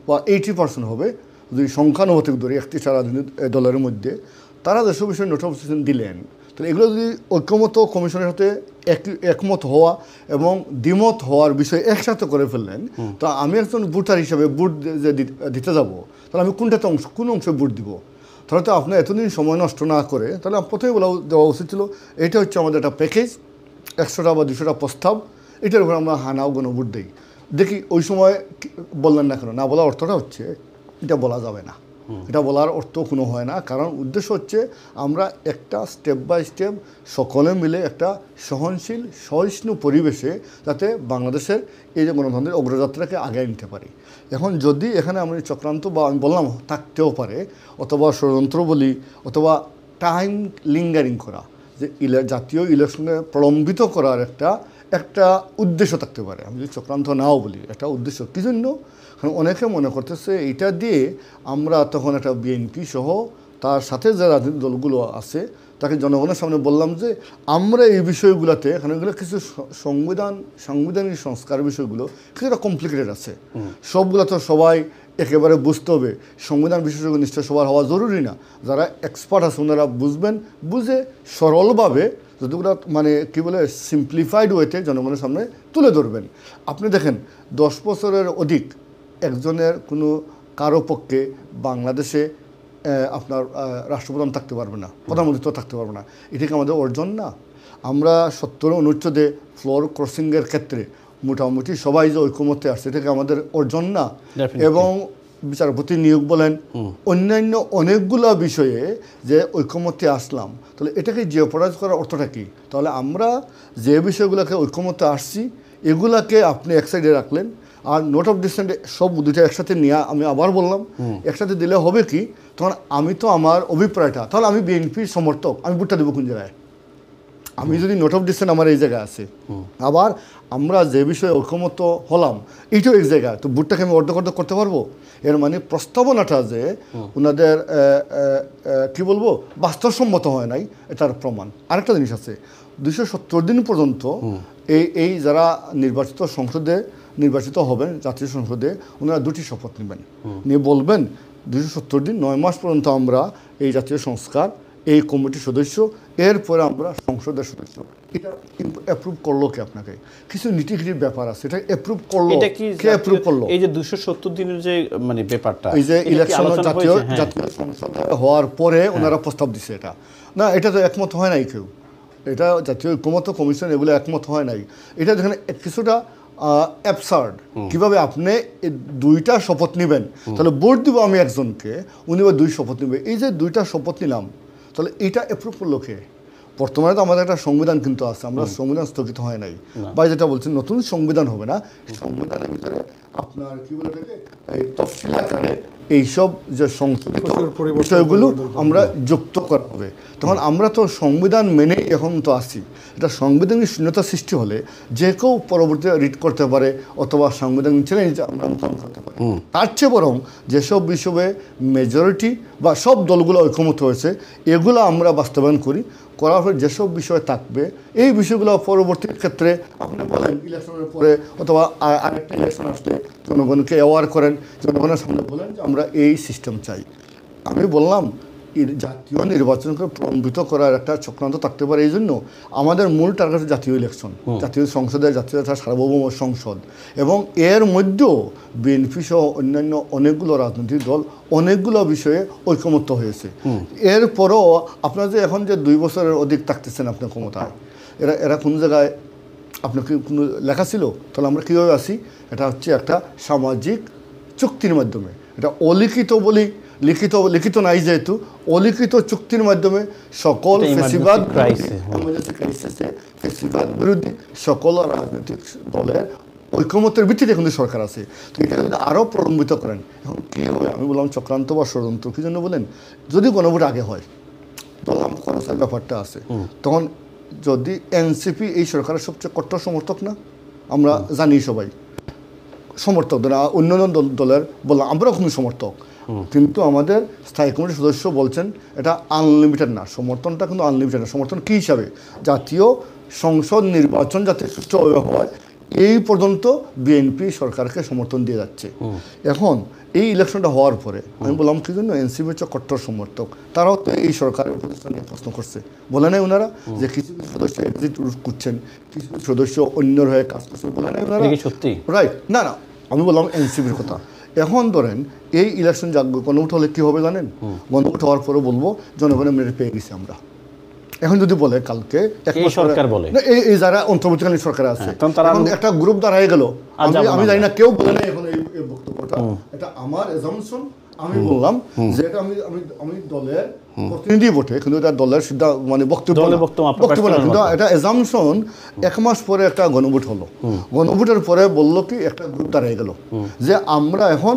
বা 80% হবে যদি সংখ্যানুপাতিক ধরে 31টা রাজনৈতিক দলের মধ্যে, তারা যেসব বিষয়ে নোট অফ ডিসেন্ট দিলেন, তাহলে এগুলো যদি ঐক্যমত কমিশনের সাথে একমত হওয়া এবং দ্বিমত হওয়ার বিষয় একসাথে করে ফেললেন, তো আমি একজন ভোটার হিসাবে ভোট যে দিতে যাব, তাহলে আমি কোন অংশে ভোট দিব? তাহলে তো আপনার এতদিন সময় নষ্ট না করে, তাহলে প্রথমে দেওয়া উচিত ছিল এটা হচ্ছে আমাদের একটা প্যাকেজ, 100টা বা 200টা প্রস্তাব, এটার উপর আমরা হানাও গণভোট দিই। দেখি ওই সময় বললেন না কেন? না বলার অর্থটা হচ্ছে এটা বলা যাবে না, এটা বলার অর্থ কোনো হয় না, কারণ উদ্দেশ্য হচ্ছে আমরা একটা স্টেপ বাই স্টেপ সকলে মিলে একটা সহনশীল সহিষ্ণু পরিবেশে যাতে বাংলাদেশের এই যে গণতন্ত্রের অগ্রযাত্রাকে আগায় নিতে পারি। এখন যদি এখানে আমি চক্রান্ত বা আমি বললাম থাকতেও পারে, অথবা ষড়যন্ত্র বলি, অথবা টাইম লিঙ্গারিং করা, যে জাতীয় ইলেকশনে প্রলম্বিত করার একটা উদ্দেশ্য থাকতে পারে। আমি যদি চক্রান্ত নাও বলি, একটা উদ্দেশ্য কী জন্য? কারণ অনেকে মনে করতেছে এটা দিয়ে আমরা তখন একটা বিএনপি সহ তার সাথে যে রাজনৈতিক দলগুলো আছে তাকে জনগণের সামনে বললাম যে আমরা এই বিষয়গুলোতে, এখানে এগুলো কিছু সাংবিধানিক সংস্কার বিষয়গুলো কিছুটা কমপ্লিকেটেড আছে, সবগুলো তো সবাই একেবারে বুঝতে হবে, সংবিধান বিশেষজ্ঞ নিশ্চয় সবার হওয়া জরুরি না, যারা এক্সপার্ট আছে ওনারা বুঝবেন, বুঝে সরলভাবে যতগুলো মানে কী বলে সিম্পলিফাইড ওয়েতে জনগণের সামনে তুলে ধরবেন। আপনি দেখেন 10 বছরের অধিক একজনের কারো পক্ষে বাংলাদেশে আপনার রাষ্ট্রপ্রধান থাকতে পারবে না, প্রধানমন্ত্রী থাকতে পারবে না, এটাকে আমাদের অর্জন না? আমরা 70 অনুচ্ছেদে ফ্লোর ক্রসিংয়ের ক্ষেত্রে মোটামুটি সবাই যে ঐক্যমত্যে আসছে, এটাকে আমাদের অর্জন না? এবং বিচারপতি নিয়োগ বলেন, অন্যান্য অনেকগুলো বিষয়ে যে ঐক্যমত্যে আসলাম, তাহলে এটাকে জিওপরাইজ করার অর্থটা কী? তাহলে আমরা যে বিষয়গুলোকে ঐক্যমত্যে আসছি এগুলাকে আপনি এক সাইডে রাখলেন, আর নোট অফ ডিসেন্ট সব দুইটা একসাথে নিয়ে আমি আবার বললাম একসাথে দিলে হবে কি? তখন আমি তো আমার অভিপ্রায়টা, তাহলে আমি বিএনপির সমর্থক, আমি ভোটটা দেবো কোন জায়গায়? আমি যদি নোট অফ ডিসেন্ট আমার এই জায়গায় আছে, আবার আমরা যে বিষয়ে ঐকমত্য হলাম এইটাও এক জায়গায়, তো বুটটাকে আমি অর্ধ করতে পারবো? এর মানে প্রস্তাবনাটা যে ওনাদের কি বলবো বাস্তবসম্মত হয় নাই, এটার প্রমাণ। আরেকটা জিনিস আছে, 270 দিন পর্যন্ত এই যারা নির্বাচিত হবেন জাতীয় সংসদে, ওনারা 2টি শপথ নেবেন, নিয়ে বলবেন 270 দিন 9 মাস পর্যন্ত আমরা এই জাতীয় সংস্কার, এই কমিটির সদস্য, এরপরে আমরা সংসদের সদস্য। এটা অ্যাপ্রুভ করলো কে? আপনাকে কিছু নীতিগিরির ব্যাপার আছে, এটা অ্যাপ্রুভ করলো কে? অ্যাপ্রুভ করলো এই যে 270 দিনের যে মানে ব্যাপারটা, এই যে ইলেকশন জাতীয় সংসদ হওয়ার পরে ওনারা প্রস্তাব দিছে, এটা না, এটা তো একমত হয় নাই কেউ, এটা জাতীয় ঐকমত্য কমিশন এগুলো একমত হয় নাই। এটা যেখানে কিছুটা অ্যাবসার্ড, কিভাবে আপনি 2টা শপথ নেবেন, তাহলে ভোট দিব আমি একজনকে, উনি 2 শপথ নেবে, এই যে 2টা শপথ নিলাম, তাহলে এইটা অ্যাপ্রুভ করলো কে? বর্তমানে তো আমাদের একটা সংবিধান কিন্তু আছে, আমরা সংবিধান স্থগিত হয় নাই, বা যেটা বলছেন নতুন সংবিধান হবে না, সংবিধানের ভিতরে আপনার কি বলে থাকে এই তফসিল আকারে এইসব যে সংশোধিত বিষয়গুলো আমরা যুক্ত করা হবে। তখন আমরা তো সংবিধান মেনে এখন তো আছি, এটা সাংবিধানিক শূন্যতা সৃষ্টি হলে যে কেউ পরবর্তীতে রিট করতে পারে অথবা সাংবিধানিক চ্যালেঞ্জ আমরা মোকাবিলা করতে পারি। তার চেয়ে বরং যেসব বিষয়ে মেজরিটি বা সব দলগুলো ঐকমত্য হয়েছে এগুলো আমরা বাস্তবায়ন করার পরে যেসব বিষয় থাকবে এই বিষয়গুলো পরবর্তী ক্ষেত্রে আপনি বলেন ইলেকশনের পরে অথবা আরেকটা ইলেকশন আসলে জনগণকে অ্যাওয়ার করেন, জনগণের সামনে বলেন যে আমরা এই সিস্টেম চাই। আমি বললাম জাতীয় নির্বাচনকে প্রলম্বিত করার একটা চক্রান্ত থাকতে পারে, এই জন্য আমাদের মূল টার্গেট জাতীয় ইলেকশন, জাতীয় সংসদের জাতীয় সার্বভৌম সংসদ, এবং এর মধ্যেও বিএনপি সহ অন্যান্য অনেকগুলো রাজনৈতিক দল অনেকগুলো বিষয়ে ঐকমত্য হয়েছে। এরপরও আপনার যে এখন যে 2 বছরের অধিক থাকতেছেন আপনার ক্ষমতায়, এরা কোনো জায়গায় আপনাকে কোনো লেখা ছিল? তাহলে আমরা কীভাবে আসি? এটা হচ্ছে একটা সামাজিক চুক্তির মাধ্যমে, এটা অলিখিত বলি, লিখিত নাই যেহেতু, অলিখিত চুক্তির মাধ্যমে সকল ফেসিবাদ বিরোধী সকল রাজনৈতিক দলের ঐকমত্যের ভিত্তিতে কিন্তু সরকার আছে। তো এটা যদি আরও প্রলম্বিত করেন, এখন কী হবে? আমি বললাম চক্রান্ত বা ষড়যন্ত্র। কী জন্য বলেন? যদি গণভোট আগে হয় বললাম খরচের ব্যাপারটা আছে, তখন যদি এনসিপি এই সরকারের সবচেয়ে কট্টর সমর্থক না, আমরা জানি সবাই সমর্থক, অন্যান্য দলের বললাম আমরাও কোনো সমর্থক, কিন্তু আমাদের স্থায়ী কমিটির সদস্য বলছেন এটা আনলিমিটেড না, সমর্থনটা কিন্তু আনলিমিটেড না। সমর্থন কী হিসাবে? জাতীয় সংসদ নির্বাচন যাতে সুষ্ঠুভাবে হয় এই পর্যন্ত বিএনপি সরকারকে সমর্থন দিয়ে যাচ্ছে। এখন এই ইলেকশনটা হওয়ার পরে আমি বললাম কি জন্য এনসিপি হচ্ছে কট্টর সমর্থক, তারাও তো এই সরকারের প্রতিষ্ঠান নিয়ে প্রশ্ন করছে, বলে নাই ওনারা যে কিছু কিছু সদস্য এক্সিট করছেন, কিছু কিছু সদস্য অন্যর হয়ে কাজ করছেন, বলে নাই ওনারা? সত্যি রাইট? না না, আমি বললাম এনসিপির কথা। এখন ধরেন এই ইলেকশন গণভোট হলে কী হবে জানেন? গণভোট হওয়ার পরে বলবো জনগণের মেরে পেয়ে গেছি আমরা। এখন যদি বলে কালকে সরকার বলে এই যারা অন্তর্বর্তীকালীন সরকার আছে এখন একটা গ্রুপ দাঁড়ায় গেল, আমি জানি না, কেউ বলে না এখন এই বক্তব্যটা, এটা আমার এজাম্পশন। আমি বললাম যে এটা আমি দলের প্রতিনিধি বটে, কিন্তু এটা দলের সিদ্ধান্ত মানে বক্তব্য না, কিন্তু এটা এজাম্পশন। 1 মাস পরে একটা গণভোট হলো, গণভোটের পরে বললো কি একটা গ্রুপ দাঁড়ায় গেল যে আমরা এখন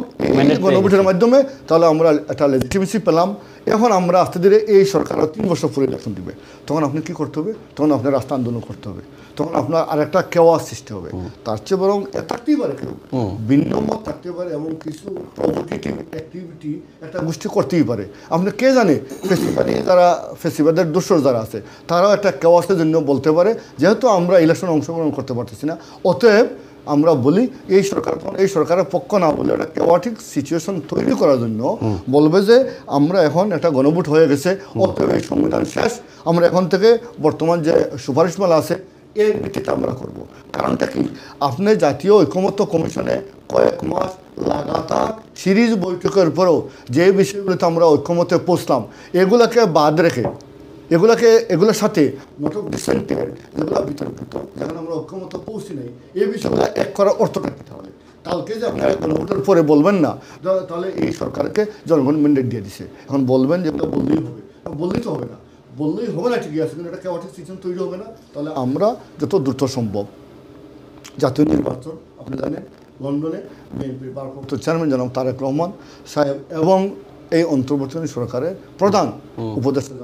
গণভোটের মাধ্যমে তাহলে আমরা একটা লেজিটিমেসি পেলাম, এখন আমরা আস্তে ধীরে এই সরকার 3 বছর পরে ইলেকশন দিবে। তখন আপনি কি করতে হবে? তখন আপনার রাস্তা আন্দোলন করতে হবে, তখন আপনার আর একটা কেওয়াস সৃষ্টি হবে। তার চেয়ে বরং থাকতেই পারে কেউ ভিন্ন মত থাকতে পারে এবং কিছু প্রভোকেটিভ অ্যাক্টিভিটি একটা গোষ্ঠী করতেই পারে। আপনি কে জানে যারা ফেসিবাদের দোষর যারা আছে তারাও একটা কেওয়াসের জন্য বলতে পারে যেহেতু আমরা ইলেকশনে অংশগ্রহণ করতে পারতেছি না, অতএব আমরা বলি এই সরকারের পক্ষ না বলে একটা কেওয়াটিক সিচুয়েশন তৈরি করার জন্য বলবে যে আমরা এখন একটা গণভোট হয়ে গেছে, অতএব এই সংবিধান শেষ, আমরা এখন থেকে বর্তমান যে সুপারিশমালা আছে এর ভিত্তিতে আমরা করব। কারণটা কি? আপনি জাতীয় ঐকমত্য কমিশনে কয়েক মাস লাগাতার সিরিজ বৈঠকের পরেও যে বিষয়গুলোতে আমরা ঐকমত্যে পৌঁছলাম এগুলোকে বাদ রেখে এগুলোর সাথে নোট অফ ডিসেন্টের যেগুলো বিতর্কিত, যেখানে আমরা ঐকমত্য পৌঁছি নাই, এই বিষয়গুলো এক করার অর্থটা কী তাহলে? কালকে যে আপনারা গণভোটের পরে বলবেন না তাহলে এই সরকারকে জনগণ ম্যান্ডেট দিয়ে দিছে, এখন বলবেন যেগুলো বললেই হবে, বললেই তো হবে না, বললেই হবে না ঠিকই আছে, কিন্তু একটা কেওয়াটিক সিচুয়েশন তৈরি হবে না। তাহলে আমরা যত দ্রুত সম্ভব জাতীয় নির্বাচন, আপনি জানেন লন্ডনে বিএনপির ভারপ্রাপ্ত চেয়ারম্যান জনাব তারেক রহমান সাহেব এবং এই অন্তর্বর্তীকালীন সরকারের প্রধান উপদেষ্টা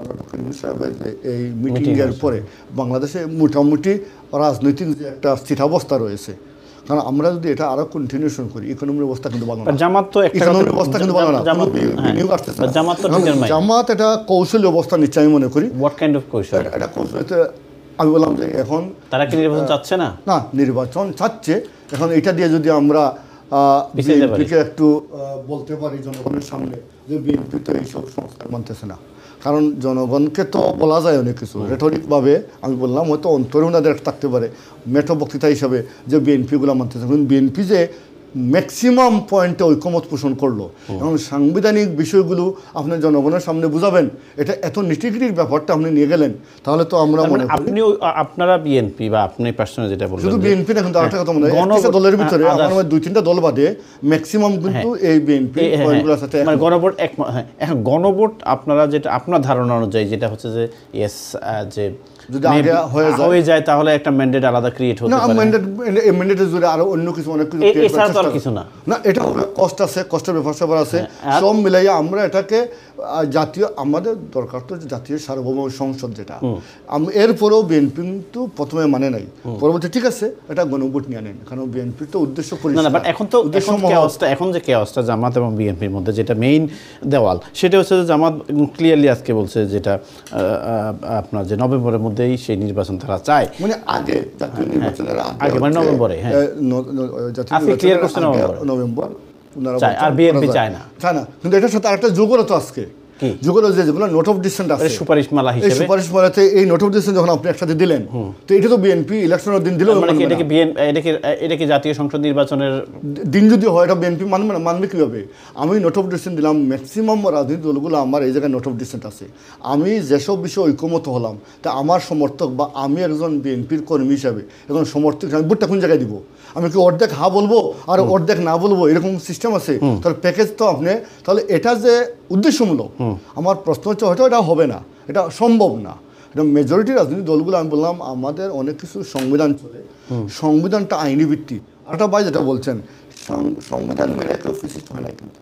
সাহেবের এই মিটিংয়ের পরে বাংলাদেশে মোটামুটি রাজনৈতিক যে একটা স্থিতাবস্থা রয়েছে, কারণ আমরা যদি এটা আরো কন্টিনিউশন করি, ইকোনমির অবস্থা কিন্তু ভালো না, জামাত তো একটা ইকোনমির অবস্থা কিন্তু ভালো না, জামাত এটা কৌশলী অবস্থা নিচ্ছে আমি মনে করি। হোয়াট কাইন্ড অফ কৌশল? এটা কৌশলীতে আমি বললাম যে এখন তারা কি নির্বাচন চাচ্ছে না? না, নির্বাচন চাচ্ছে। এখন এটা দিয়ে যদি আমরা বিএনপিকে একটু বলতে পারি জনগণের সামনে যে বিএনপি তো এইসব সংস্কার মানতেছে না, কারণ জনগণকে তো বলা যায় অনেক কিছু রেটরিকভাবে, আমি বললাম হয়তো অন্তরে ওনাদের থাকতে পারে মেটো বক্তৃতা হিসাবে যে বিএনপিগুলো মানতেছে, কিন্তু বিএনপি যে ম্যাক্সিমাম পয়েন্টে ঐকমত পোষণ করলো এবং সাংবিধানিক বিষয়গুলো আপনি জনগণের সামনে বুঝাবেন, এটা এত নিটিগ্রিটির ব্যাপারটা আপনি নিয়ে গেলেন, তাহলে তো আমরা মনে করি আপনারা বিএনপি বা আপনি পার্সোনালি যেটা বললেন, শুধু বিএনপি না, কিন্তু আরেকটা কথা মনে হয় দলের ভিতরে আমার 2-3টা দল বাদে ম্যাক্সিমাম কিন্তু এই বিএনপি পয়েন্টগুলোর সাথে মানে গণভোট এখন গণভোট আপনারা যেটা আপনার ধারণা অনুযায়ী যেটা হচ্ছে যে ইয়েস যে যদি আগে হয়ে যায় তাহলে একটা ম্যান্ডেট আলাদা ক্রিয়েট হতে পারে, না ম্যান্ডেটের জুড়ে আরো অন্য কিছু অনেক কিছু এছাড়া তো আর কিছু না, না এটা হবে কষ্ট আছে, কষ্টের ব্যাপার আছে, সব মিলাইয়া আমরা এটাকে জাতীয়, আমাদের দরকার তো জাতীয় সার্বভৌম সংসদ যেটা, এরপরেও বিএনপি কিন্তু প্রথমে মানে নাই, পরবর্তী ঠিক আছে এটা গণভোট নিয়ে নেন, কারণ বিএনপির তো উদ্দেশ্য না, বাট এখন তো এখন যে কেওয়াসটা জামাত এবং বিএনপির মধ্যে যেটা মেইন দেওয়াল, সেটা হচ্ছে যে জামাত ক্লিয়ারলি আজকে বলছে যেটা আপনার যে নভেম্বরের মধ্যেই সেই নির্বাচন তারা চায়, মানে আগে আগে মানে নভেম্বরে, হ্যাঁ নভেম্বর চায়, আর বিএনপি চায় না, কিন্তু এটার সাথে আরেকটা যোগ হলো তো আজকে যেগুলো নোট অফ ডিসেন্ট আছে সুপারিশমালা হিসেবে, এই সুপারিশমালাতে এই নোট অফ ডিসেন্ট যখন আপনি একসাথে দিলেন, তো এটা তো বিএনপি ইলেকশনের দিন দিল, মানে এটা কি জাতীয় সংসদ নির্বাচনের দিন যদি হয় এটা বিএনপি মানবে না, মানবে কীভাবে? আমি নোট অফ ডিসেন্ট দিলাম, ম্যাক্সিমাম রাজনৈতিক দলগুলো আমার এই জায়গায় নোট অফ ডিসেন্ট আছে, আমি যেসব বিষয়ে ঐকমত হলাম তা আমার সমর্থক বা আমি একজন বিএনপির কর্মী হিসাবে একজন সমর্থক, আমি ভোটটা কোন জায়গায় দিব? আমি কি অর্ধেক হা বলবো আর অর্ধেক না বলবো, এরকম সিস্টেম আছে? তাহলে প্যাকেজ তো আপনি, তাহলে এটা যে উদ্দেশ্যমূলক, আমার প্রশ্ন হচ্ছে হয়তো এটা হবে না, এটা সম্ভব না, এটা মেজরিটি রাজনৈতিক দলগুলো, আমি বললাম আমাদের অনেক কিছু সংবিধান চলে, সংবিধানটা আইনি ভিত্তি, আরেকটা ভাই যেটা বলছেন সংবিধান মেনে কেউ ফিসিস্ট হয় না, কিন্তু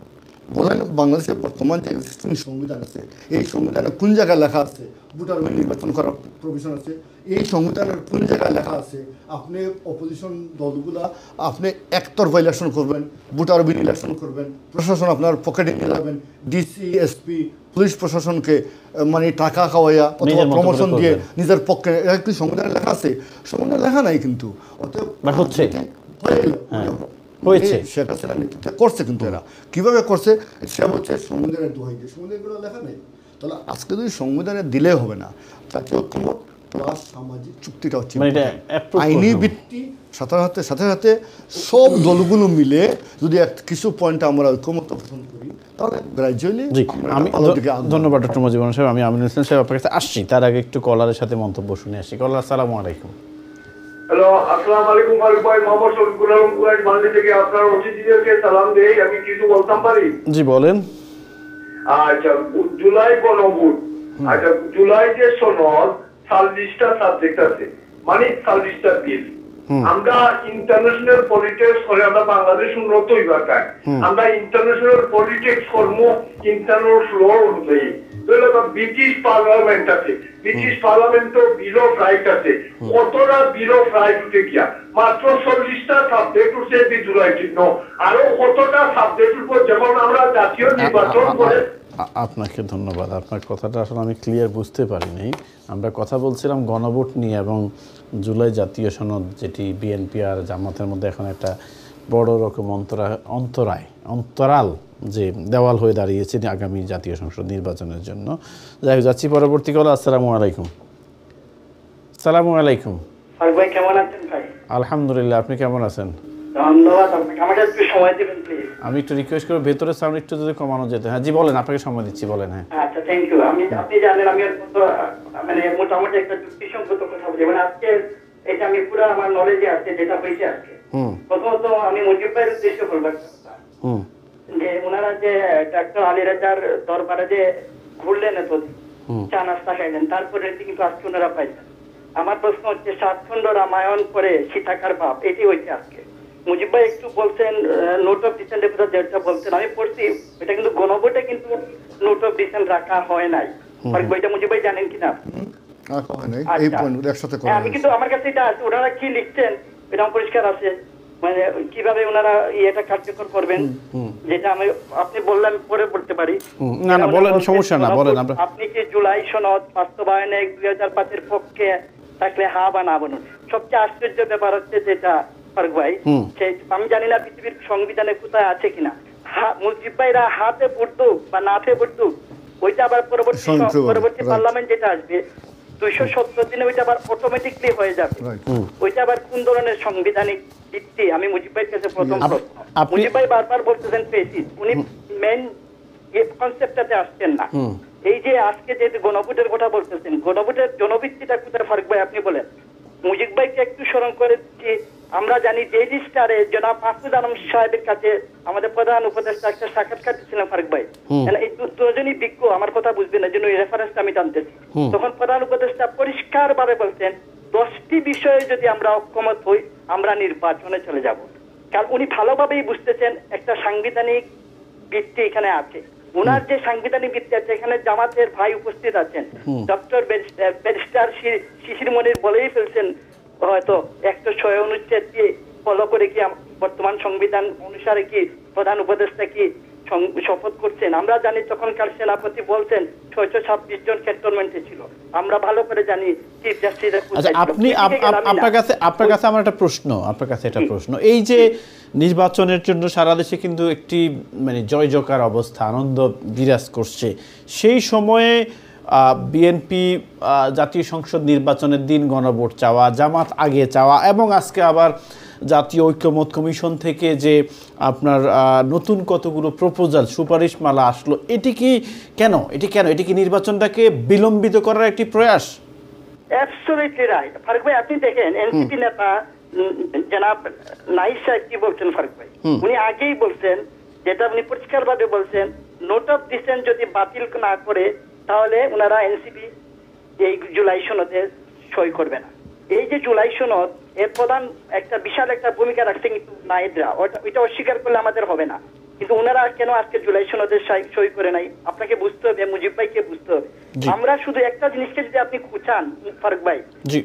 বলেন বাংলাদেশের বর্তমান যে এক্সিস্টিং সংবিধান আছে এই সংবিধানে কোন জায়গায় লেখা আছে ভোটার নির্বাচন করার প্রভিশন আছে? এই সংবিধানের কোন জায়গায় লেখা আছে আপনি অপোজিশন দলগুলা আপনি একতরফা ইলেকশন করবেন, ভোটার বিল ইলেকশন করবেন, প্রশাসন আপনার পকেটে নিয়ে যাবেন, ডিসি এসপি পুলিশ প্রশাসনকে মানে টাকা খাওয়াইয়া অথবা প্রমোশন দিয়ে নিজের পক্ষে, এটা কি সংবিধানে লেখা আছে? সংবিধানে লেখা নাই, কিন্তু হচ্ছে হয়েছে শেখ হাসিনা করছে, কিন্তু এরা কিভাবে করছে সে হচ্ছে সংবিধানের দোহাই দিয়ে, সংবিধানগুলো লেখা নেই। তাহলে আজকে যদি সংবিধানে দিলে হবে না, জাতীয় ঐক্যমত প্লাস সামাজিক চুক্তিটা হচ্ছে আইনি ভিত্তি, সাথে সাথে সব দলগুলো মিলে যদি কিছু পয়েন্ট আমরা ঐক্যমত পোষণ করি তাহলে গ্রাজুয়ালি। আমি ধন্যবাদ ডক্টর মুজিবুর রহমান সাহেব, আমি আমিনুল ইসলাম সাহেব আপনার কাছে আসছি, তার আগে একটু কলারের সাথে মন্তব্য শুনে আসি। কলার, আসসালামু আলাইকুম। হ্যালো, আসসালামু আলাইকুম ফারুক ভাই, মোহাম্মদ শফিকুল আলম কুরাইশ বাংলাদেশ থেকে আপনার অতিথিদেরকে সালাম দেই। আমি কিছু বলতাম পারি? জি বলেন। আচ্ছা, জুলাই গণভোট, আচ্ছা জুলাই যে সনদ 40টা সাবজেক্ট আছে, মানে 40টা বিল, আমরা ইন্টারন্যাশনাল পলিটিক্স করে আমরা বাংলাদেশ উন্নত হইবার চাই, আমরা ইন্টারন্যাশনাল পলিটিক্স কর্ম ইন্টারন্যাশনাল ল অনুযায়ী। ব্রিটিশ পার্লামেন্ট আছে, British parliament bill of right আছে, কতটা বিল অফ রাইট উঠে গিয়া মাত্র 40টা সাবজেক্ট উঠছে জুলাই চিহ্ন, আরো কতটা সাবজেক্ট উপর যেমন আমরা জাতীয় নির্বাচন করে। আপনাকে ধন্যবাদ, আপনার কথাটা আসলে আমি ক্লিয়ার বুঝতে পারিনি। আমরা কথা বলছিলাম গণভোট নিয়ে এবং জুলাই জাতীয় সনদ, যেটি বিএনপি আর জামাতের মধ্যে এখন একটা বড় রকম অন্তরাল যে দেওয়াল হয়ে দাঁড়িয়েছে আগামী জাতীয় সংসদ নির্বাচনের জন্য। যাই হোক, যাচ্ছি পরবর্তী কল। আসসালামু আলাইকুম। সালামু আলাইকুম ভাই, কেমন আছেন ভাই? আলহামদুলিল্লাহ, আপনি কেমন আছেন? ধন্যবাদ আপনাকে, আমাকে একটু সময় দিবেন প্লিজ। আমি একটু রিকোয়েস্ট করব ভেতরের সাউন্ড একটু যদি কমানো যেত। হ্যাঁ জি বলেন, আপনাকে সময় দিচ্ছি, বলেন। হ্যাঁ আচ্ছা, থ্যাংক ইউ। আপনি জানেন আমি মানে মোটামুটি একটা যুক্তিসঙ্গত কথা বলি, মানে আজকে এটা আমি পুরো আমার নলেজে আছে যেটা হয়েছে আজকে। প্রথমত আমি মুজিব ভাইয়ের উদ্দেশ্যে বলবো যে ওনারা যে ডাক্তার আলী রাজার দরবারে যে ঘুরলেন, এত চা নাস্তা খাইলেন, তারপরে কিন্তু আজকে ওনারা পাইছেন। আমার প্রশ্ন হচ্ছে, 7 খণ্ড রামায়ণ পরে সীতাকার ভাব, এটি হয়েছে আজকে। মুজিব ভাই একটু বলছেন নোট অফ ডিসেন্টের কথা যেটা বলছেন, আমি পড়ছি, এটা কিন্তু গণভোটে কিন্তু নোট অফ ডিসেন্ট রাখা হয় নাই। ফারুক ভাই, এটা মুজিব ভাই জানেন কিনা? আর কথা নেই, এই পয়েন্টগুলো একসাথে করা আমি কিন্তু আমার কাছে এটা আছে, ওনারা কি লিখছেন এটা পরিষ্কার আছে, মানে কিভাবে ওনারা এটা কার্যকর করবেন, যেটা আমি আপনি বললাম পরে বলতে পারি। না না বলেন, সমস্যা না, বলেন। আপনি কি জুলাই সনদ বাস্তবায়নে 2005-এর পক্ষে থাকলে হা বা না বলুন। সবচেয়ে আশ্চর্য ব্যাপার হচ্ছে যেটা ফারুক ভাই, আমি জানি না পৃথিবীর সংবিধানে কোথায় আছে কিনা, মুজিব ভাইরা হাতে পড়তো বা নাতে পড়তো, ওইটা আবার পরবর্তী পার্লামেন্ট যেটা আসবে 270 দিনে ওইটা আবার অটোমেটিকলি হয়ে যাবে। ওইটা আবার কোন ধরনের সাংবিধানিক ভিত্তি? আমি মুজিব ভাইয়ের কাছে প্রথম প্রশ্ন। মুজিব ভাই বারবার বলতেছেন পেসিস, উনি মেইন কনসেপ্টটাতে আসছেন না। এই যে আজকে যে গণভোটের কথা বলতেছেন, গণভোটের জনভিত্তিটা কোথায় ফারুক ভাই আপনি বলেন। মুজিব ভাইকে একটু স্মরণ করে দিচ্ছি, আমরা জানি ডেইলি স্টারে জনাব মাসুদ আলম সাহেবের কাছে আমাদের প্রধান উপদেষ্টা একটা সাক্ষাৎকার দিচ্ছিলেন ফারুক ভাই। এই দুজনই বিজ্ঞ, আমার কথা বুঝবেন না, জন্য এই রেফারেন্সটা আমি টানতেছি। তখন প্রধান উপদেষ্টা পরিষ্কার ভাবে বলছেন 10টি বিষয়ে যদি আমরা অক্ষমত হই আমরা নির্বাচনে চলে যাব। কারণ উনি ভালোভাবেই বুঝতেছেন একটা সাংবিধানিক ভিত্তি এখানে আছে। ওনার যে সাংবিধানিক ভিত্তি আছে, এখানে জামাতের ভাই উপস্থিত আছেন, ডক্টর ব্যারিস্টার শিশির মনির বলেই ফেলছেন হয়তো 106 অনুচ্ছেদ দিয়ে ফলো করে কি বর্তমান সংবিধান অনুসারে কি প্রধান উপদেষ্টা কি শপথ করছেন। আমরা জানি তখনকার সেনাপতি বলছেন 626 জন ক্যান্টনমেন্টে ছিল। আমরা ভালো করে জানি চিফ জাস্টিস। আপনি আপনার কাছে আমার একটা প্রশ্ন, এই যে নির্বাচনের জন্য সারা দেশে কিন্তু একটি মানে জয় জয়কার অবস্থা, আনন্দ বিরাজ করছে, সেই সময়ে বিএনপি জাতীয় সংসদ নির্বাচনের দিন গণভোট চাওয়া, জামাত আগে চাওয়া, এবং আজকে আবার জাতীয় ঐক্যমত কমিশন থেকে যে আপনার নতুন কতগুলো প্রপোজাল সুপারিশমালা আসলো, এটি কি নির্বাচনটাকে বিলম্বিত করার একটি প্রয়াস? অ্যাবসলিউটলি রাইট ফারুক ভাই। আপনি দেখেন এনসিপি নেতা জনাব নাইস সাহেব কি বলছেন ফারুক ভাই, উনি আগেই বলছেন, যেটা উনি পরিষ্কার ভাবে বলছেন, নোট অফ ডিসেন্ট যদি বাতিল না করে তাহলে ওনারা এনসিপি এই জুলাই সনদে সই করবে না। এই যে জুলাই সনদ এর প্রধান একটা বিশাল একটা ভূমিকা রাখছে কিন্তু নায়েদরা, ওইটা অস্বীকার করলে আমাদের হবে না। কিন্তু ওনারা কেন আজকে জুলাই সনদের সই করে নাই আপনাকে বুঝতে হবে, মুজিব ভাইকে বুঝতে হবে। আমরা শুধু একটা জিনিসকে যদি আপনি খুঁচান ফারুক ভাই,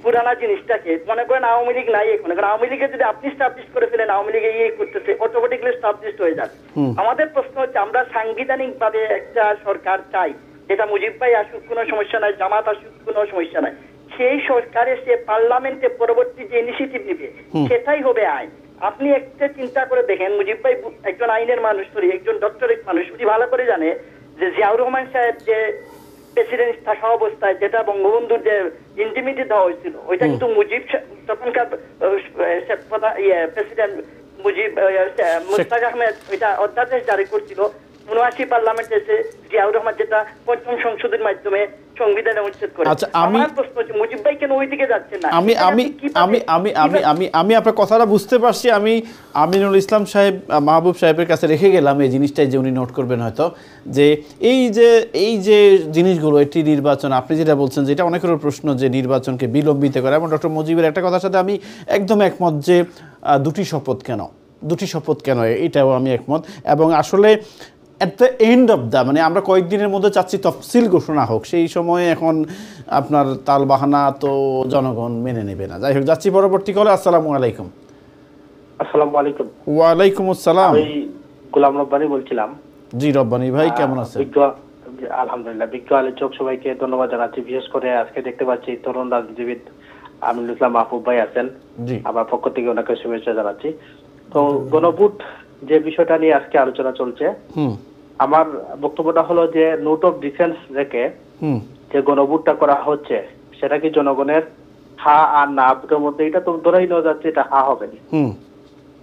পুরানা জিনিসটাকে, মনে করেন আওয়ামী লীগ নাই এখন, আওয়ামী লীগে যদি আপনি স্টাবলিশ করে ফেলেন আওয়ামী লীগে ইয়ে করতেছে, অটোমেটিকলি স্টাবলিশ হয়ে যাবে। আমাদের প্রশ্ন হচ্ছে আমরা সাংবিধানিক ভাবে একটা সরকার চাই, যেটা মুজিব ভাই আসুক কোনো সমস্যা নাই, জামাত আসুক কোনো সমস্যা নাই, সেই সরকারে সে পার্লামেন্টে পরবর্তী যে ইনিশিয়েটিভ নিবে সেটাই হবে আইন। আপনি একটা চিন্তা করে দেখেন, মুজিব ভাই একজন আইনের মানুষ, একজন ডক্টরেট মানুষ, উনি ভালো করে জানে যে জিয়াউর রহমান সাহেব যে প্রেসিডেন্ট থাকা অবস্থায় যেটা বঙ্গবন্ধুর যে ইন্টিমিটি দেওয়া হয়েছিল, ওইটা কিন্তু মুজিব তখনকার প্রেসিডেন্ট মুজিব মুশতাক আহমেদ ওইটা অধ্যাদেশ জারি করছিল। ৭৯ পার্লামেন্ট এসে জিয়াউর রহমান যেটা ৫ম সংসদের মাধ্যমে সংবিধানে উচ্ছেদ করে। আমার প্রশ্ন হচ্ছে মুজিব ভাই কেন ওই দিকে যাচ্ছেন না? আমি আপনার কথাটা বুঝতে পারছি। আমি আমিনুল ইসলাম সাহেব মাহবুব সাহেবের কাছে রেখে গেলাম এই জিনিসটাই, যে উনি নোট করবেন হয়তো, যে এই যে জিনিসগুলো, এটি নির্বাচন, আপনি যেটা বলছেন যে এটা অনেকের প্রশ্ন যে নির্বাচনকে বিলম্বিত করে, এবং ডক্টর মুজিবের একটা কথার সাথে আমি একদম একমত যে দুটি শপথ কেন, এটাও আমি একমত। এবং আসলে at the end of the, মানে আমরা কয়েকদিনের মধ্যে চাচ্ছি তফসিল ঘোষণা হোক, সেই সময়ে এখন আপনার তালবাহানা তো জনগণ মেনে নেবে না। যাই হোক, যাচ্ছি পরবর্তী কলে। আসসালামু আলাইকুম। আসসালামু আলাইকুম। ওয়ালাইকুম আসসালাম। আমি গোলাম রব্বানি বলছিলাম। জি রব্বানি ভাই, কেমন আছেন? আলহামদুলিল্লাহ। বিজ্ঞ আলোচক সবাইকে ধন্যবাদ জানাচ্ছি। বিশেষ করে আজকে দেখতে পাচ্ছি তরুণ রাজনীতিবিদ আমিনুল ইসলাম মাহবুব ভাই আছেন, আমার পক্ষ থেকে ওনাকে শুভেচ্ছা জানাচ্ছি। তো গণভোট যে বিষয়টা নিয়ে আজকে আলোচনা চলছে, আমার বক্তব্যটা হলো যে নোট অফ ডিফেন্স রেখে যে গণভোটটা করা হচ্ছে সেটা কি জনগণের হা আর না দুটোর মধ্যে, এটা তো ধরেই নেওয়া যাচ্ছে এটা হা হবে।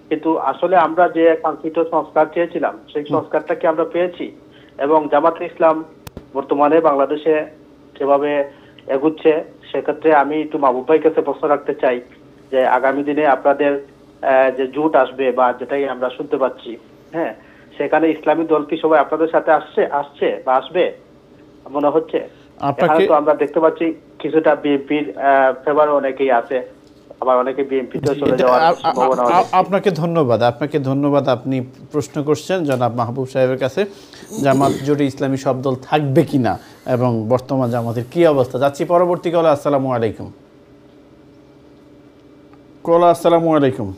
কিন্তু আসলে আমরা যে কাঙ্ক্ষিত সংস্কার চেয়েছিলাম সেই সংস্কারটা কি আমরা পেয়েছি? এবং জামাতে ইসলাম বর্তমানে বাংলাদেশে যেভাবে এগুচ্ছে, সেক্ষেত্রে আমি একটু মাহবুব ভাইয়ের কাছে প্রশ্ন রাখতে চাই যে আগামী দিনে আপনাদের যে জোট আসবে বা যেটাই আমরা শুনতে পাচ্ছি, হ্যাঁ, সেখানে ইসলামী দল কি সবাই আপনাদের সাথে আসছে বা আসবে মনে হচ্ছে? এখানে তো আমরা দেখতে পাচ্ছি কিছুটা বিএনপির ফেভারে অনেকেই আছে, আবার অনেকে বিএনপিতেও চলে যাওয়ার সম্ভাবনা আছে। আপনাকে ধন্যবাদ আপনি প্রশ্ন করছেন জনাব মাহবুব সাহেবের কাছে জামাত জোটে ইসলামী সব দল থাকবে কিনা এবং বর্তমান জামাতের কি অবস্থা। যাচ্ছি পরবর্তী কলে। আসসালামু আলাইকুম। আসসালামু আলাইকুম।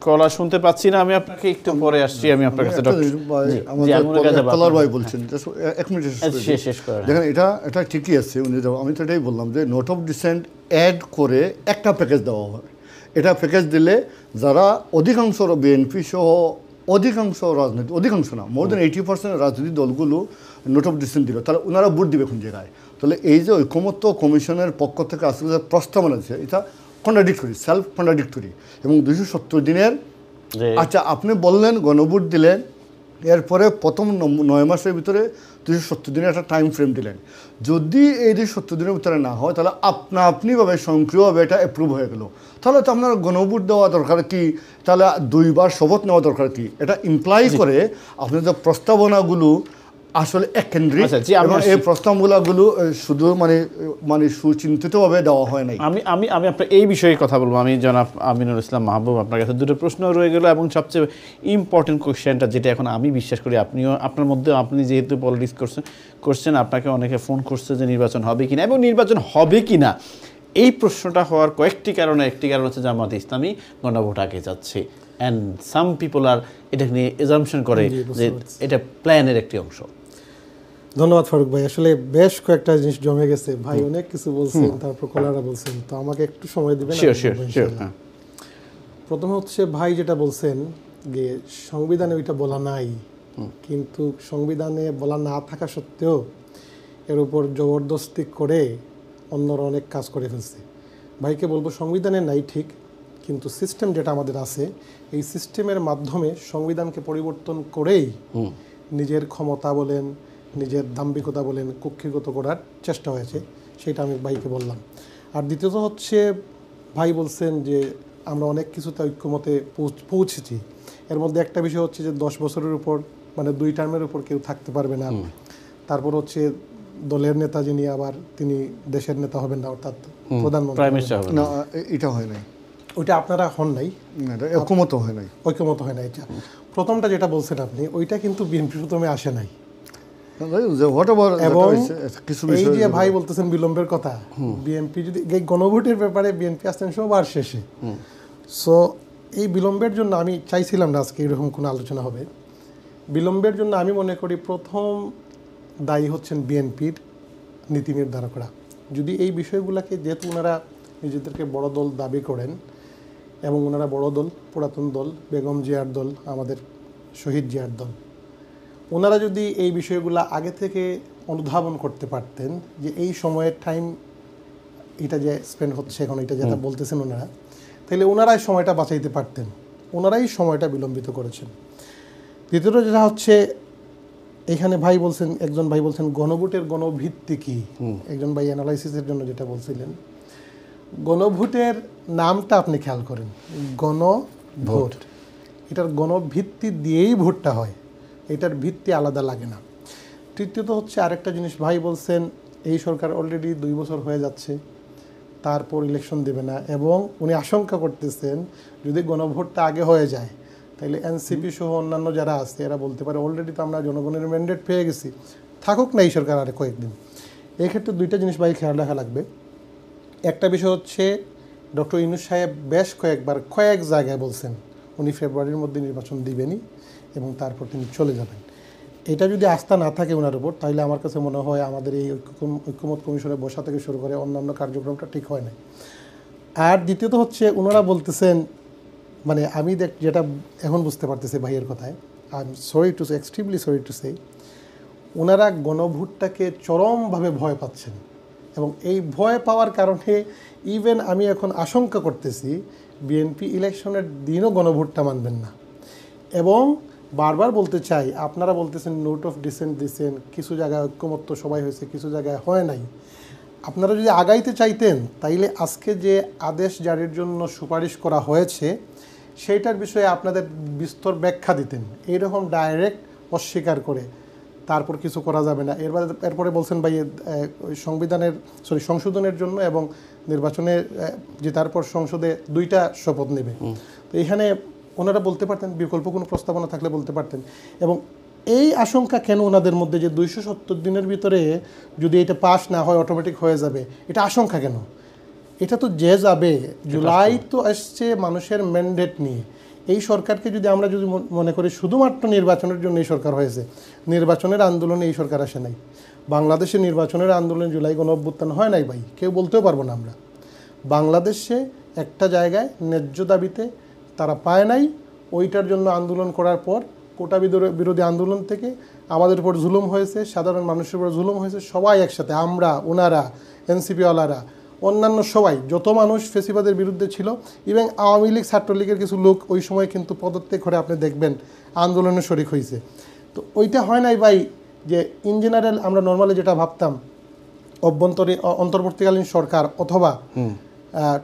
কলা শুনতে পাচ্ছি না, আমি আপনাকে একটু পরে আসছি। আমি আপনার কাছে দেখেন এটা ঠিকই আছে। উনি আমি তো এটাই বললাম যে নোট অফ ডিসেন্ট অ্যাড করে একটা প্যাকেজ দেওয়া হয়। এটা প্যাকেজ দিলে যারা অধিকাংশ বিএনপি সহ অধিকাংশ না, মোর দেন 80% রাজনৈতিক দলগুলো নোট অফ ডিসেন্ট দিল, তাহলে ওনারা ভোট দিবে কোন জায়গায়? তাহলে এই যে ঐকমত্য কমিশনের পক্ষ থেকে আসলে যে প্রস্তাবনা আছে এটা কন্ট্রাডিক্টরি, সেলফ কন্ট্রাডিক্টরি। এবং 270 দিনের, আচ্ছা আপনি বললেন গণভোট দিলেন, এরপরে প্রথম 9 মাসের ভিতরে 270 দিনের একটা টাইম ফ্রেম দিলেন। যদি এই 270 দিনের ভিতরে না হয় তাহলে আপনিভাবে স্বয়ংক্রিয়ভাবে এটা অ্যাপ্রুভ হয়ে গেল, তাহলে তো আপনার গণভোট দেওয়া দরকার কি? তাহলে 2বার শপথ নেওয়া দরকার কি? এটা ইমপ্লাই করে আপনার যে প্রস্তাবনাগুলো আসলে এককেন্দ্রিক এবং এই প্রস্তাবনাগুলো শুধু মানে সুচিন্তিতভাবে দেওয়া হয় নাই। আমি আপনার এই বিষয়ে কথা বলবো। আমি জনাব আমিনুল ইসলাম মাহবুব, আপনার কাছে দুটো প্রশ্ন রয়ে গেল এবং সবচেয়ে ইম্পর্টেন্ট কোয়েশ্চেনটা যেটা এখন আমি বিশ্বাস করি আপনার মধ্যে, আপনি যেহেতু পলিটিক্স করছেন আপনাকে অনেকে ফোন করছে যে নির্বাচন হবে কিনা, এবং নির্বাচন হবে কিনা এই প্রশ্নটা হওয়ার কয়েকটি কারণে, একটি কারণ হচ্ছে জামাত ইসলামী গণভোট আগে যাচ্ছে, অ্যান্ড সাম পিপল আর এটা নিয়ে এজাম্পশন করে যে এটা প্ল্যানের একটি অংশ। ধন্যবাদ ফারুক ভাই। আসলে বেশ কয়েকটা জিনিস জমে গেছে, ভাই অনেক কিছু বলছেন, তারপর কলারা বলছেন, তো আমাকে একটু সময় দিবেন। প্রথম হচ্ছে ভাই যেটা বলছেন যে সংবিধানে ওইটা বলা নাই, কিন্তু সংবিধানে বলা না থাকা সত্ত্বেও এর উপর জবরদস্তি করে অন্যরা অনেক কাজ করে ফেলছে। ভাইকে বলবো সংবিধানে নাই ঠিক, কিন্তু সিস্টেম যেটা আমাদের আছে এই সিস্টেমের মাধ্যমে সংবিধানকে পরিবর্তন করেই নিজের ক্ষমতা বলেন, নিজের দাম্ভিকতা বলেন কুক্ষিগত করার চেষ্টা হয়েছে, সেটা আমি ভাইকে বললাম। আর দ্বিতীয়ত হচ্ছে ভাই বলছেন যে আমরা অনেক কিছুতে ঐক্যমতে পৌঁছেছি। এর মধ্যে একটা বিষয় হচ্ছে যে 10 বছরের উপর মানে 2 টার্মের উপর কেউ থাকতে পারবে না। তারপর হচ্ছে দলের নেতা যিনি আবার তিনি দেশের নেতা হবেন না, অর্থাৎ প্রধানমন্ত্রী না, এটা হয় নাই। ওইটা আপনারা হন নাই, ঐক্যমত হয় নাই। এটা প্রথমটা যেটা বলছেন আপনি, ওইটা কিন্তু বিএনপি প্রথমে আসে নাই। এবং এই যে ভাই বলতেছেন বিলম্বের কথা, বিএনপি যদি গণভোটের ব্যাপারে বিএনপি আসতেন সবার শেষে। সো এই বিলম্বের জন্য আমি চাইছিলাম না আজকে এরকম কোনো আলোচনা হবে। বিলম্বের জন্য আমি মনে করি প্রথম দায়ী হচ্ছেন বিএনপির নীতি নির্ধারকরা। যদি এই বিষয়গুলোকে, যেহেতু ওনারা নিজেদেরকে বড় দল দাবি করেন এবং ওনারা বড় দল, পুরাতন দল, বেগম জিয়ার দল, আমাদের শহীদ জিয়ার দল, ওনারা যদি এই বিষয়গুলো আগে থেকে অনুধাবন করতে পারতেন যে এই সময়ের টাইম এটা যে স্পেন্ড হচ্ছে এখন, এটা যেটা বলতেছেন ওনারা, তাহলে ওনারাই সময়টা বাঁচাইতে পারতেন। ওনারাই সময়টা বিলম্বিত করেছেন। দ্বিতীয়ত যেটা হচ্ছে, এখানে ভাই বলছেন, একজন ভাই বলছেন গণভোটের গণভিত্তি কি, একজন ভাই অ্যানালাইসিসের জন্য যেটা বলছিলেন, গণভোটের নামটা আপনি খেয়াল করেন, গণভোট, এটার গণভিত্তি দিয়েই ভোটটা হয়, এটার ভিত্তি আলাদা লাগে না। তৃতীয়ত হচ্ছে আরেকটা জিনিস, ভাই বলছেন এই সরকার অলরেডি 2 বছর হয়ে যাচ্ছে, তারপর ইলেকশন দেবে না, এবং উনি আশঙ্কা করতেছেন যদি গণভোটটা আগে হয়ে যায় তাহলে এনসিপি সহ অন্যান্য যারা আছে এরা বলতে পারে অলরেডি তো আমরা জনগণের ম্যান্ডেট পেয়ে গেছি, থাকুক না এই সরকার আর কয়েকদিন। এই ক্ষেত্রে 2টা জিনিস ভাই খেয়াল রাখা লাগবে। একটা বিষয় হচ্ছে ডক্টর ইউনূস সাহেব বেশ কয়েক জায়গায় বলছেন উনি ফেব্রুয়ারির মধ্যে নির্বাচন দিবেনই এবং তারপর তিনি চলে যাবেন। এটা যদি আস্থা না থাকে ওনার উপর, তাহলে আমার কাছে মনে হয় আমাদের এই ঐক্যমত কমিশনে বসা থেকে শুরু করে অন্যান্য কার্যক্রমটা ঠিক হয় না। আর দ্বিতীয়ত হচ্ছে ওনারা বলতেছেন, মানে আমি যেটা এখন বুঝতে পারতেছি ভাইয়ের কথায়, I am sorry to say, extremely sorry to say, ওনারা গণভোটটাকে চরমভাবে ভয় পাচ্ছেন, এবং এই ভয় পাওয়ার কারণে ইভেন আমি এখন আশঙ্কা করতেছি বিএনপি ইলেকশনের দিনও গণভোটটা মানবেন না। এবং বারবার বলতে চাই, আপনারা বলতেছেন নোট অফ ডিসেন্ট দিচ্ছেন, কিছু জায়গায় ঐক্যমত্য সবাই হয়েছে, কিছু জায়গায় হয় নাই। আপনারা যদি আগাইতে চাইতেন তাইলে আজকে যে আদেশ জারির জন্য সুপারিশ করা হয়েছে সেইটার বিষয়ে আপনাদের বিস্তর ব্যাখ্যা দিতেন। এইরকম ডাইরেক্ট অস্বীকার করে তারপর কিছু করা যাবে না। এরপরে বলছেন ভাই ওই সংশোধনের জন্য এবং নির্বাচনে জেতার পর সংসদে 2টা শপথ নেবে। তো এখানে ওনারা বলতে পারতেন, বিকল্প কোনো প্রস্তাবনা থাকলে বলতে পারতেন। এবং এই আশঙ্কা কেন ওনাদের মধ্যে যে 270 দিনের ভিতরে যদি এটা পাস না হয় অটোমেটিক হয়ে যাবে, এটা আশঙ্কা কেন? এটা তো যে যাবে, জুলাই তো আসছে মানুষের ম্যান্ডেট নিয়ে। এই সরকারকে যদি আমরা যদি মনে করি শুধুমাত্র নির্বাচনের জন্য এই সরকার হয়েছে, নির্বাচনের আন্দোলনে এই সরকার আসে নাই। বাংলাদেশে নির্বাচনের আন্দোলন জুলাই গণ অভ্যুত্থান হয় নাই ভাই, কেউ বলতেও পারবো না আমরা। বাংলাদেশে একটা জায়গায় ন্যায্য দাবিতে তারা পায় নাই, ওইটার জন্য আন্দোলন করার পর কোটা বিরোধী আন্দোলন থেকে আমাদের উপর জুলুম হয়েছে, সাধারণ মানুষের উপর জুলুম হয়েছে। সবাই একসাথে, আমরা, ওনারা, এনসিপিওয়ালারা, অন্যান্য সবাই, যত মানুষ ফেসিবাদের বিরুদ্ধে ছিল, ইভেন আওয়ামী লীগ ছাত্রলীগের কিছু লোক ওই সময় কিন্তু পদত্যাগ করে আপনি দেখবেন আন্দোলনে শরিক হয়েছে। তো ওইটা হয় নাই ভাই যে ইন জেনারেল আমরা নর্মালি যেটা ভাবতাম অন্তর্বর্তীকালীন সরকার অথবা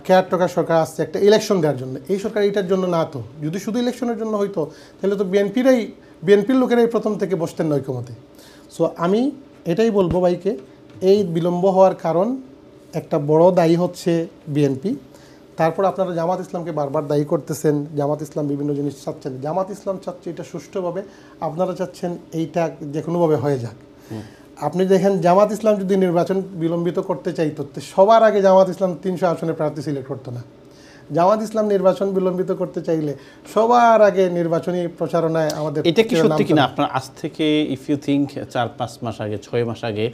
কেয়ারটেকার সরকার আসছে একটা ইলেকশন দেওয়ার জন্য। এই সরকার এইটার জন্য না, তো যদি শুধু ইলেকশনের জন্য হইতো তাহলে তো বিএনপির লোকেরাই প্রথম থেকে বসতেন না ঐক্যমতে। সো আমি এটাই বলবো ভাইকে, এই বিলম্ব হওয়ার কারণ একটা বড় দায়ী হচ্ছে বিএনপি। তারপর আপনারা জামাত ইসলামকে বারবার দায়ী করতেছেন, জামাত ইসলাম বিভিন্ন জিনিস চাচ্ছেন। জামাত ইসলাম চাচ্ছে এটা সুষ্ঠুভাবে, আপনারা চাচ্ছেন এইটা যে কোনোভাবে হয়ে যাক। আপনি দেখেন জামাত ইসলাম যদি নির্বাচন বিলম্বিত করতে চাইতো, সবার আগে জামাত ইসলাম 300 আসনে প্রার্থী সিলেক্ট করতো না। জামাত ইসলাম নির্বাচন বিলম্বিত করতে চাইলে সবার আগে নির্বাচনী প্রচারণায় আমাদের। এটা কি সত্যি কিনা আপনার আজ থেকে ইফ ইউ থিঙ্ক 4-5 মাস আগে, 6 মাস আগে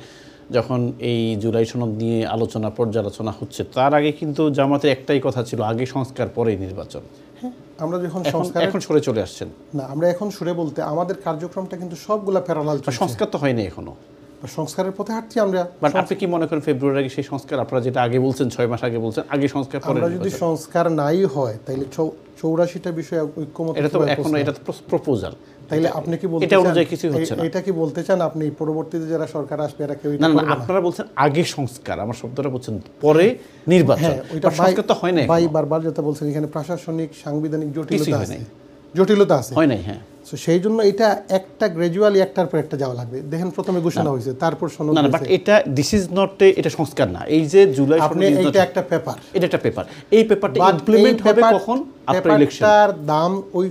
যখন এই জুলাই সনদ নিয়ে পর্যালোচনা হচ্ছে, তার আগে কিন্তু জামাতের একটাই কথা ছিল, আগে সংস্কার পরেই নির্বাচন। হ্যাঁ, আমরা যখন এখন সরে চলে আসছেন না, আমরা এখন সরে বলতে আমাদের কার্যক্রমটা কিন্তু সবগুলা প্যারালাল চলছে। সংস্কার তো হয়নি এখনো, সংস্কারের পথে হাঁটছি আমরা। বাট আপনি কি মনে করেন ফেব্রুয়ারি আগে সেই সংস্কার, আপনারা যেটা আগে বলছেন 6 মাস আগে বলছেন আগে সংস্কার পরে আমরা যদি সংস্কার নাই হয় তাহলে 84টা বিষয়ে ঐক্যমত, এটা তো এখন এটা তো প্রপোজাল, তাইলে আপনি কি বলতে এটা অনুযায়ী কিছু হচ্ছে না। এটা কি বলতে চান আপনি পরবর্তীতে যারা সরকার আসবে এরা কেউ? না, আপনারা বলছেন আগে সংস্কার, আমার শব্দটা বলছেন পরে নির্বাচন। ওইটা সংস্কার তো হয় না ভাই, বারবার যেটা বলছেন এখানে প্রশাসনিক সাংবিধানিক জটিলতা আছে, হয় নাই। হ্যাঁ, সো সেই জন্য এটা একটা গ্র্যাজুয়ালি একটার পর একটা যাওয়া লাগবে। দেখেন প্রথমে ঘোষণা হয়েছে, তারপর সনদ। না, বাট এটা দিস ইজ নট, এটা সংস্কার না। এই যে জুলাই আপনি এটা একটা পেপার, এটা একটা পেপার, এই পেপারটা ইমপ্লিমেন্ট হবে কখন? After election. পেপারটার দাম ওই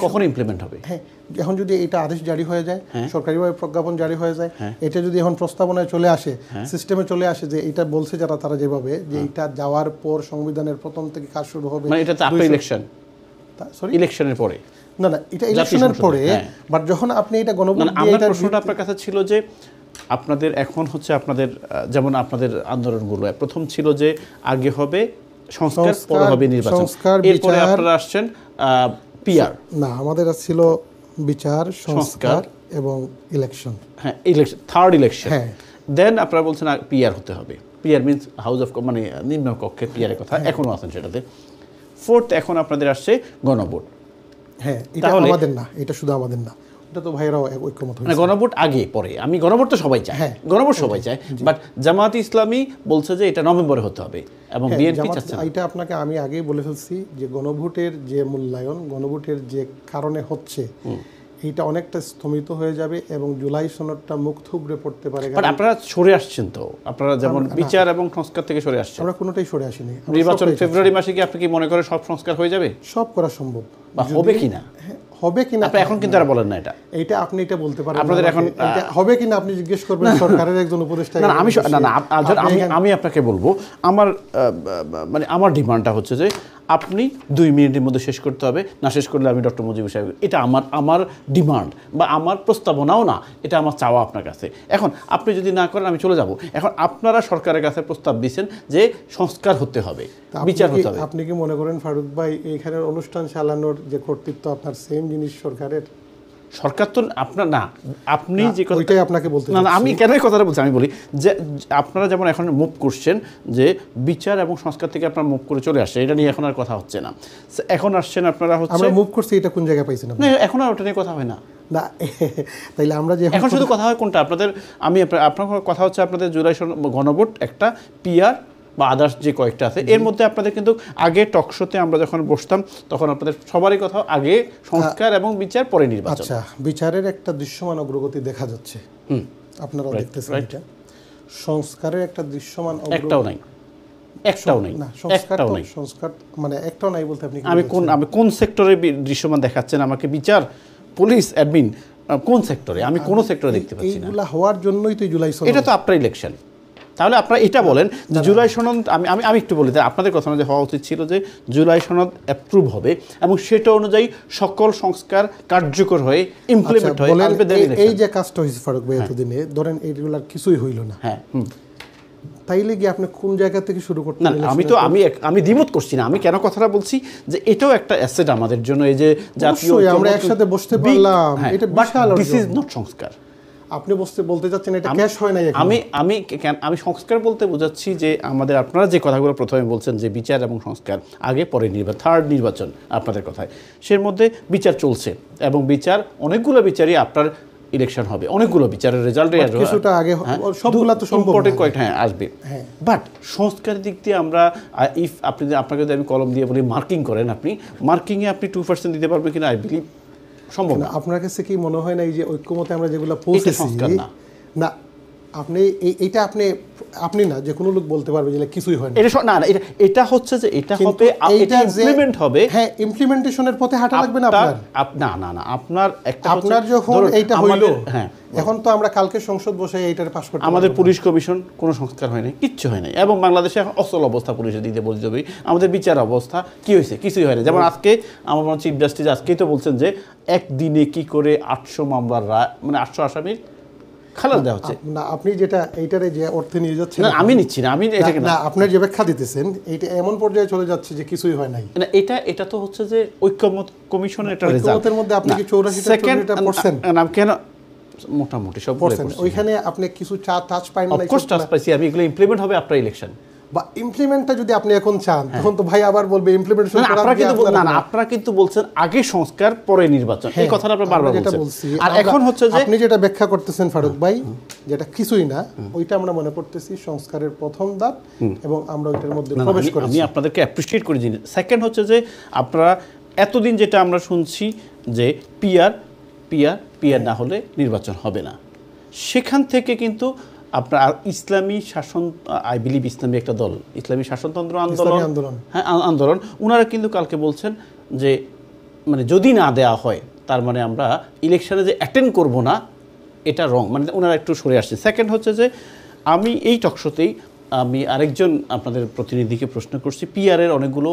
কখন ইমপ্লিমেন্ট হবে? হ্যাঁ, এখন যদি এটা আদেশ জারি হয়ে যায়, সরকারিভাবে প্রজ্ঞাপন জারি হয়ে যায়, এটা যদি এখন প্রস্তাবনায় চলে আসে, সিস্টেমে চলে আসে যে এটা বলছে যারা, তারা যেভাবে যে এটা যাওয়ার পর সংবিধানের প্রথম থেকে কাজ শুরু হবে, মানে এটা তো আফটার ইলেকশন, সরি ইলেকশনের পরে। না, এটা ইলেকশনের পরে, বাট যখন আপনি এটা গণভোট দিয়ে, আমার প্রশ্নটা আপনার কাছে ছিল যে আপনাদের এখন হচ্ছে আপনাদের যেমন আপনাদের আন্দোলনগুলো প্রথম ছিল যে আগে হবে সংস্কার, পরে হবে নির্বাচন, এরপরে আপনারা আসছেন পিআর। না, আমাদের ছিল বিচার, সংস্কার এবং ইলেকশন। হ্যাঁ, ইলেকশন, থার্ড ইলেকশন। হ্যাঁ, দেন আপনারা বলছেন পিআর হতে হবে। পিআর মিনস হাউস অফ, মানে নিম্নকক্ষের পিআরের কথা এখনো আছেন সেটাতে। ফোর্থ এখন আপনাদের আসছে গণভোট। হ্যাঁ, এটা আমাদের না, এটা শুধু আমাদের না, এটা তো ভাইরাও ঐক্যমত হয়েছে। গণভোট আগে পরে, আমি গণভোট তো সবাই চায়, হ্যাঁ গণভোট সবাই চায়, বাট জামাত ইসলামী বলছে যে এটা নভেম্বরে হতে হবে এবং বিএনপি চাচ্ছে। এটা আপনাকে আমি আগেই বলে ফেলছি যে গণভোটের যে মূল্যায়ন, গণভোটের যে কারণে হচ্ছে, এইটা অনেকটা স্থমিত হয়ে যাবে এবং জুলাই সনদটা মুখ থুবড়ে পড়তে পারে। বাট আপনারা সরে আসছেন তো, আপনারা যেমন বিচার এবং সংস্কার থেকে সরে আসছেন। আমরা কোনোটাই সরে আসিনি। নির্বাচন ফেব্রুয়ারি মাসে কি আপনি কি মনে করেন সব সংস্কার হয়ে যাবে? সব করা সম্ভব, বা হবে কিনা? হবে কিনা আপনি এখন কিন্তু আর বলেন না এটা আপনি এটা বলতে পারেন আপনাদের এখন হবে কিনা আপনি জিজ্ঞেস করবেন সরকারের একজন উপদেষ্টা। না, আমি আপনাকে বলবো, আমার মানে আমার ডিমান্ডটা হচ্ছে যে আপনি 2 মিনিটের মধ্যে শেষ করতে হবে, না শেষ করলে আমি ডক্টর মুজিবুর সাহেব, এটা আমার ডিমান্ড বা আমার প্রস্তাবনাও না, এটা আমার চাওয়া আপনার কাছে। এখন আপনি যদি না করেন আমি চলে যাব। এখন আপনারা সরকারের কাছে প্রস্তাব দিচ্ছেন যে সংস্কার হতে হবে, বিচার হতে হবে। আপনি কি মনে করেন ফারুক ভাই এইখানের অনুষ্ঠান চালানোর যে কর্তৃত্ব আপনার সেম জিনিস সরকারের? সরকার তো আপনার না, আপনি যে ওইটাই আপনাকে বলতে না, আমি কেন এই কথাটা বলছি, আমি বলি যে আপনারা যেমন এখন মুভ করছেন যে বিচার এবং সংস্কার থেকে আপনারা মুভ করে চলে আসছে, এটা নিয়ে এখন আর কথা হচ্ছে না। এখন আসছেন আপনারা হচ্ছে আমরা মুভ করছি, এটা কোন জায়গায় পাইছেন? না, এখন আর ওটা নিয়ে কথা হয় না। না, তাইলে আমরা যে এখন শুধু কথা হয় কোনটা আপনাদের, আপনার কথা হচ্ছে আপনাদের জুলাই গণভোট একটা, পিআর বা আদার্স যে কয়েকটা আছে এর মধ্যে আপনাদের কিন্তু আগে টকশোতে আমরা যখন বসতাম তখন আপনাদের সবারই কথা আগে সংস্কার এবং বিচার পরে নির্বাচন। আচ্ছা, বিচারের একটা দৃশ্যমান অগ্রগতি দেখা যাচ্ছে, আপনারা দেখতেছেন এটা। সংস্কারের একটা দৃশ্যমান একটাও নাই, একটাও নাই, না সংস্কার একটাও নাই। সংস্কার মানে একটাও নাই বলতে আপনি আমি কোন সেক্টরে দৃশ্যমান দেখাচ্ছেন আমাকে? বিচার, পুলিশ, অ্যাডমিন, কোন সেক্টরে? আমি কোন সেক্টরে দেখতে পাচ্ছি না। এইগুলা হওয়ার জন্যই তো জুলাই সনদ। এটা তো আপনার ইলেকশন। তাহলে আপনারা এটা বলেন যে জুলাই সনদ, আমি একটু বলি আপনাদের কথা অনুযায়ী হওয়া উচিত ছিল যে জুলাই সনদ অ্যাপ্রুভ হবে এবং সেটা অনুযায়ী সকল সংস্কার কার্যকর হয়ে ইমপ্লিমেন্ট হয়ে আসবে। এই যে কাজটা হয়েছে ফারুক ভাই এতদিনে, ধরেন এইগুলার কিছুই হইল না, হ্যাঁ, তাইলে কি আপনি কোন জায়গা থেকে শুরু করতে? না, আমি দ্বিমত করছি না। আমি কেন কথাটা বলছি যে এটাও একটা অ্যাসেট আমাদের জন্য, এই যে জাতীয় আমরা একসাথে বসতে পারলাম, এটা বিশাল অর্জন। দিস ইজ নট সংস্কার। আপনি বলতে চাচ্ছেন এটা ক্যাশ হয় নাই? আমি সংস্কার বলতে বোঝাচ্ছি যে আমাদের আপনারা যে কথাগুলো প্রথমে বলছেন যে বিচার এবং সংস্কার আগে পরে থার্ড নির্বাচন আপনাদের কথায়, সের মধ্যে বিচার চলছে এবং বিচার অনেকগুলো বিচারই আপনার ইলেকশন হবে, অনেকগুলো বিচারের রেজাল্টে কিছুটা আগে সবগুলা তো সম্ভব না, কয়েকটা আসবে। বাট সংস্কারের দিক দিয়ে আমরা আপনাকে যদি আমি কলম দিয়ে বলি মার্কিং করেন, আপনি মার্কিংয়ে আপনি 2% দিতে পারবেন কিনা আই বিলিভ সম্ভব না। আপনার কাছে কি মনে হয় না এই যে ঐক্যমতে আমরা যেগুলো পৌঁছেছি না, আপনি এইটা আপনি না যে কোনো লোক বলতে পারবে যে কিছুই হয় না, এটা হচ্ছে যে এটা হবে, এটা ইমপ্লিমেন্ট হবে। হ্যাঁ, ইমপ্লিমেন্টেশনের পথে হাঁটা লাগবে না না আপনার একটা আপনার যখন এইটা হইল, হ্যাঁ, এখন তো আমরা কালকে সংসদ বসে এইটার পাস করতে আমাদের পুলিশ কমিশন কোনো সংস্কার হয় নাই, কিচ্ছু হয় নাই এবং বাংলাদেশে এখন অচল অবস্থা পুলিশের দিকে বলতে হবে। আমাদের বিচার অবস্থা কি হয়েছে? কিছুই হয় না। যেমন আজকে আমার চিফ জাস্টিস আজকেই তো বলছেন যে একদিনে কি করে 800 মামলার রায়, মানে 800 আসামির খালাস দেওয়া হচ্ছে। না, আপনি যেটা এইটারে যে অর্থে নিয়ে যাচ্ছেন, না আমি নিচ্ছি না, আমি এটাকে না, আপনার যে ব্যাখ্যা দিতেছেন এইটা এমন পর্যায়ে চলে যাচ্ছে যে কিছুই হয় নাই। না, এটা তো হচ্ছে যে ঐক্যমত কমিশনের একটা রেজাল্ট। ঐক্যমতের মধ্যে আপনি কি 84টা পড়ছেন? না, কেন মোটামুটি সব পড়ছেন, ওইখানে আপনি কিছু টাচ পাইন না? অফকোর্স টাচ পাইছি আমি, এগুলো ইমপ্লিমেন্ট হবে আপনার ইলেকশন বা ইমপ্লিমেন্টটা যদি আপনি এখন চান তখন তো ভাই আবার বলবে ইমপ্লিমেন্টেশন করা। আপনারা কিন্তু বলছেন আগে সংস্কার পরে নির্বাচন, এই কথাটা আপনারা বারবার বলছেন। আর এখন হচ্ছে যে আপনি যেটা ব্যাখ্যা করতেছেন ফারুক ভাই, যেটা কিছুই না, ওইটা আমরা মনে করতেছি সংস্কারের প্রথম ধাপ এবং আমরা ওইটার মধ্যে প্রবেশ করেছি। আমি আপনাদেরকে অ্যাপ্রিশিয়েট করি। সেকেন্ড হচ্ছে যে আপনারা এতদিন যেটা আমরা শুনছি যে পিআর না হলে নির্বাচন হবে না, সেখান থেকে কিন্তু আপনার ইসলামী শাসন, আই বিলিভ ইসলামী একটা দল, ইসলামী শাসনতন্ত্র আন্দোলন, হ্যাঁ আন্দোলন, ওনারা কিন্তু কালকে বলছেন যে মানে যদি না দেওয়া হয় তার মানে আমরা ইলেকশনে যে অ্যাটেন্ড করব না, এটা রং, মানে ওনারা একটু সরে আসছে। সেকেন্ড হচ্ছে যে আমি এই টকশোতেই আমি আরেকজন আপনাদের প্রতিনিধিকে প্রশ্ন করছি, পিআরের অনেকগুলো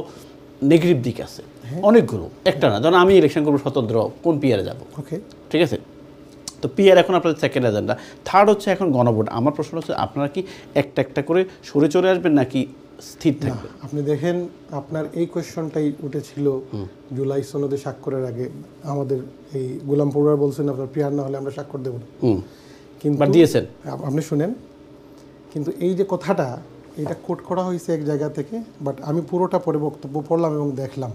নেগেটিভ দিক আছে, অনেকগুলো, একটা না। ধরুন আমি ইলেকশন করবো স্বতন্ত্র, কোন পিআরে যাব? ওকে, ঠিক আছে, তো পিআর এখন আপনাদের সেকেন্ড এজেন্ডা। থার্ড হচ্ছে এখন গণভোট। আমার প্রশ্ন হচ্ছে আপনারা কি একটা করে সরে চলে আসবেন নাকি স্থির থাকবে? আপনি দেখেন, আপনার এই কোয়েশ্চনটাই উঠেছিল জুলাই সনদে স্বাক্ষরের আগে। আমাদের এই গোলাম পড়ুয়ার বলছেন আপনার পিআর না হলে আমরা স্বাক্ষর দেব না, কিন্তু দিয়েছেন। আপনি শুনেন, কিন্তু এই যে কথাটা, এটা কোট করা হয়েছে এক জায়গা থেকে, বাট আমি পুরোটা পরে বক্তব্য পড়লাম এবং দেখলাম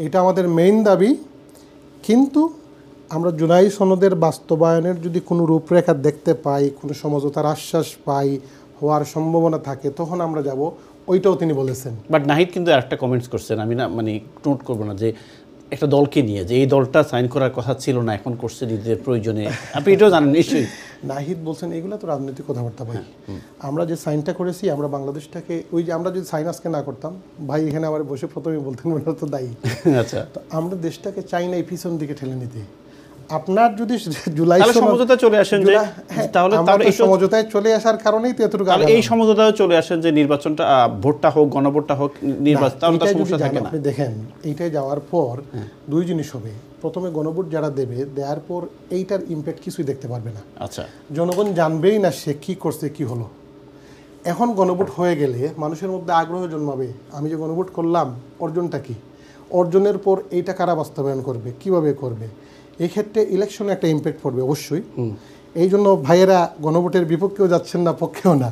এটা আমাদের মেইন দাবি, কিন্তু আমরা জুলাই সনদের বাস্তবায়নের যদি কোনো রূপরেখা দেখতে পাই, কোনো সমঝোতার আশ্বাস পাই, হওয়ার সম্ভাবনা থাকে, তখন আমরা যাব। ওইটাও তিনি বলেছেন। বাট নাহিদ কিন্তু আরেকটা কমেন্টস করছেন, আমি না মানে নোট করবো না, যে একটা দলকে নিয়ে যে এই দলটা সাইন করার কথা ছিল না, এখন করছে নিজেদের প্রয়োজনে। আপনি এটাও জানেন নিশ্চয়ই। নাহিদ বলছেন এগুলো তো রাজনৈতিক কথাবার্তা ভাই। আমরা যে সাইনটা করেছি, আমরা বাংলাদেশটাকে, ওই যে আমরা যদি সাইন আজকে না করতাম, ভাই এখানে আবার বসে প্রথমে বলতেন মনে হতো দায়ী। আচ্ছা, তো আমরা দেশটাকে চাই না এই পিছন দিকে ঠেলে নিতে। আপনার যদি জুলাই সমঝোতা চলে আসেন, যে তাহলে এই সমঝোতায় চলে আসার কারণেই তো এতটুকু, এই সমঝোতায় চলে আসেন যে নির্বাচনটা, ভোটটা হোক, গণভোটটা হোক, নির্বাচন, তাহলে তার সমস্যা থাকে না। আপনি দেখেন, এইটাই যাওয়ার পর দুই জিনিস হবে। প্রথমে গণভোট যারা দেবে, দেওয়ার পর এইটার ইমপ্যাক্ট কিছুই দেখতে পারবে না। আচ্ছা, জনগণ জানবেই না সে কি করছে, কি হলো। এখন গণভোট হয়ে গেলে মানুষের মধ্যে আগ্রহ জন্মাবে, আমি যে গণভোট করলাম, অর্জনটা কি, অর্জনের পর এইটা কারা বাস্তবায়ন করবে, কিভাবে করবে। এক্ষেত্রে ইলেকশনে একটা ইম্প্যাক্ট পড়বে অবশ্যই। এই জন্য ভাইয়েরা গণভোটের বিপক্ষেও যাচ্ছেন না, পক্ষেও না,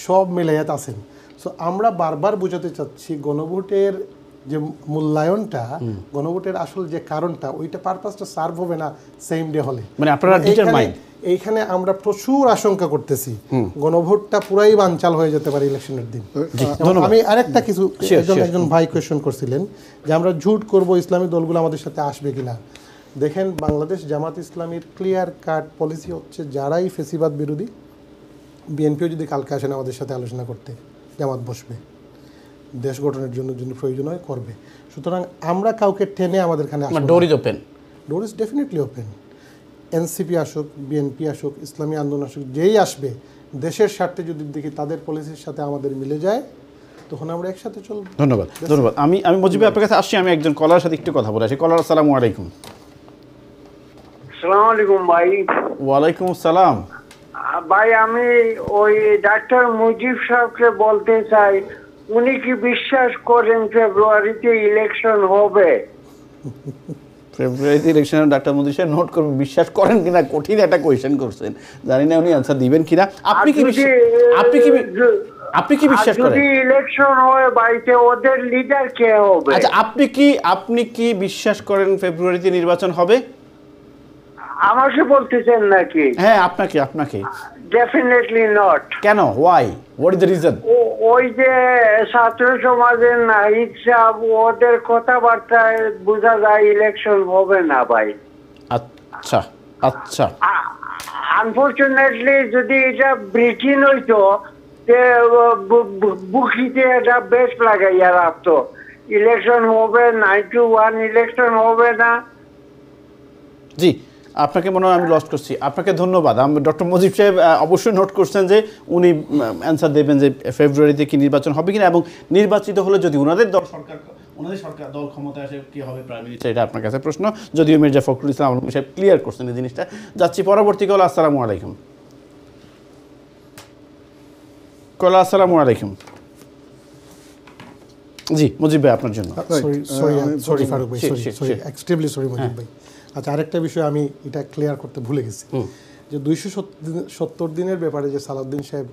সব মিলাইয়াত আছেন। সো আমরা বারবার বোঝাতে চাচ্ছি, গণভোটের যে মূল্যায়নটা গণভোটের আসল যে কারণটা ওইটা পারপাসটা সার্ভ হবে না সেম ডে হলে। মানে আপনারা ডিটারমাইন্ড। এইখানে আমরা প্রচুর আশঙ্কা করতেছি গণভোটটা পুরাই বানচাল হয়ে যেতে পারে ইলেকশনের দিন। আমি আরেকটা কিছু একজন ভাই কোয়েশ্চেন করছিলেন যে আমরা ঝুট করব, ইসলামী দলগুলো আমাদের সাথে আসবে কিনা। দেখেন, বাংলাদেশ জামাত ইসলামীর ক্লিয়ার কাট পলিসি হচ্ছে যারাই ফেসিবাদ বিরোধী, বিএনপিও যদি কালকে আসেন আমাদের সাথে আলোচনা করতে, জামাত বসবে, দেশ গঠনের জন্য যদি প্রয়োজন হয় করবে। সুতরাং আমরা কাউকে টেনে আমাদের এখানে door is open, door is definitely open. NCP আসুক, বিএনপি আসুক, ইসলামী আন্দোলন আসুক, যেই আসবে দেশের স্বার্থে যদি দেখি তাদের পলিসির সাথে আমাদের মিলে যায় তখন আমরা একসাথে চলব। ধন্যবাদ। আমি মজিব ভাই আপনার কাছে আসছি। আমি একজন কলার সাথে একটু কথা বলে আসি। কলার, আসসালামু আলাইকুম। আসসালামু আলাইকুম ভাই। ওয়ালাইকুম আসসালাম। ভাই আমি ওই ডাক্তার মুজিব সাহেবকে বলতে চাই, উনি কি বিশ্বাস করেন ফেব্রুয়ারিতে ইলেকশন হবে? ফেব্রুয়ারিতে ইলেকশনে ডাক্তার মুজিব সাহেব নোট করবেন, বিশ্বাস করেন কিনা কঠিন একটা কোয়েশ্চেন করছেন, জানি না উনি আনসার দিবেন কিনা। আপনি কি বিশ্বাস করেন? যদি ইলেকশন হয় বাড়িতে ওদের লিডার কে হবে? আচ্ছা, আপনি কি বিশ্বাস করেন ফেব্রুয়ারিতে নির্বাচন হবে? আমাকে বলতেছেন নাকি? হ্যাঁ, আপনাকে। Definitely not. কেন? Why? What is the reason? ওই যে ছাত্র সমাজের নাহিদ সাহেব, ওদের কথাবার্তায় বোঝা যায় ইলেকশন হবে না ভাই। আচ্ছা। আনফরচুনেটলি যদি এটা ব্রিটেন হইতো, বুকিতে এটা বেশ লাগাইয়া রাখতো, ইলেকশন হবে 9-1 ইলেকশন হবে না। জি, আপনাকে মনে হয় আমি লস্ট করছি। আপনাকে ধন্যবাদ। ডক্টর মুজিব সাহেব অবশ্যই নোট করছেন যে উনি অ্যান্সার দেবেন যে ফেব্রুয়ারিতে কি নির্বাচন হবে কিনা, এবং নির্বাচিত হলে যদি ওনাদের সরকার দল ক্ষমতায় আসে কি হবে প্রাইম মিনিস্টার, এটা আপনার কাছে প্রশ্ন। যদিও মির্জা ফখরুল ইসলাম আলমগীর সাহেব ক্লিয়ার করছেন এই জিনিসটা। যাচ্ছি পরবর্তী কল। আসসালামু আলাইকুম। আসসালামু আলাইকুম। জি মুজিব ভাই, আপনার জন্য। সরি ফারুক ভাই, সরি এক্সট্রিমলি সরি মুজিব ভাই। আচ্ছা, আরেকটা বিষয় আমি এটা ক্লিয়ার করতে ভুলে গেছি যে 270 দিনের ব্যাপারে যে সালাউদ্দিন সাহেব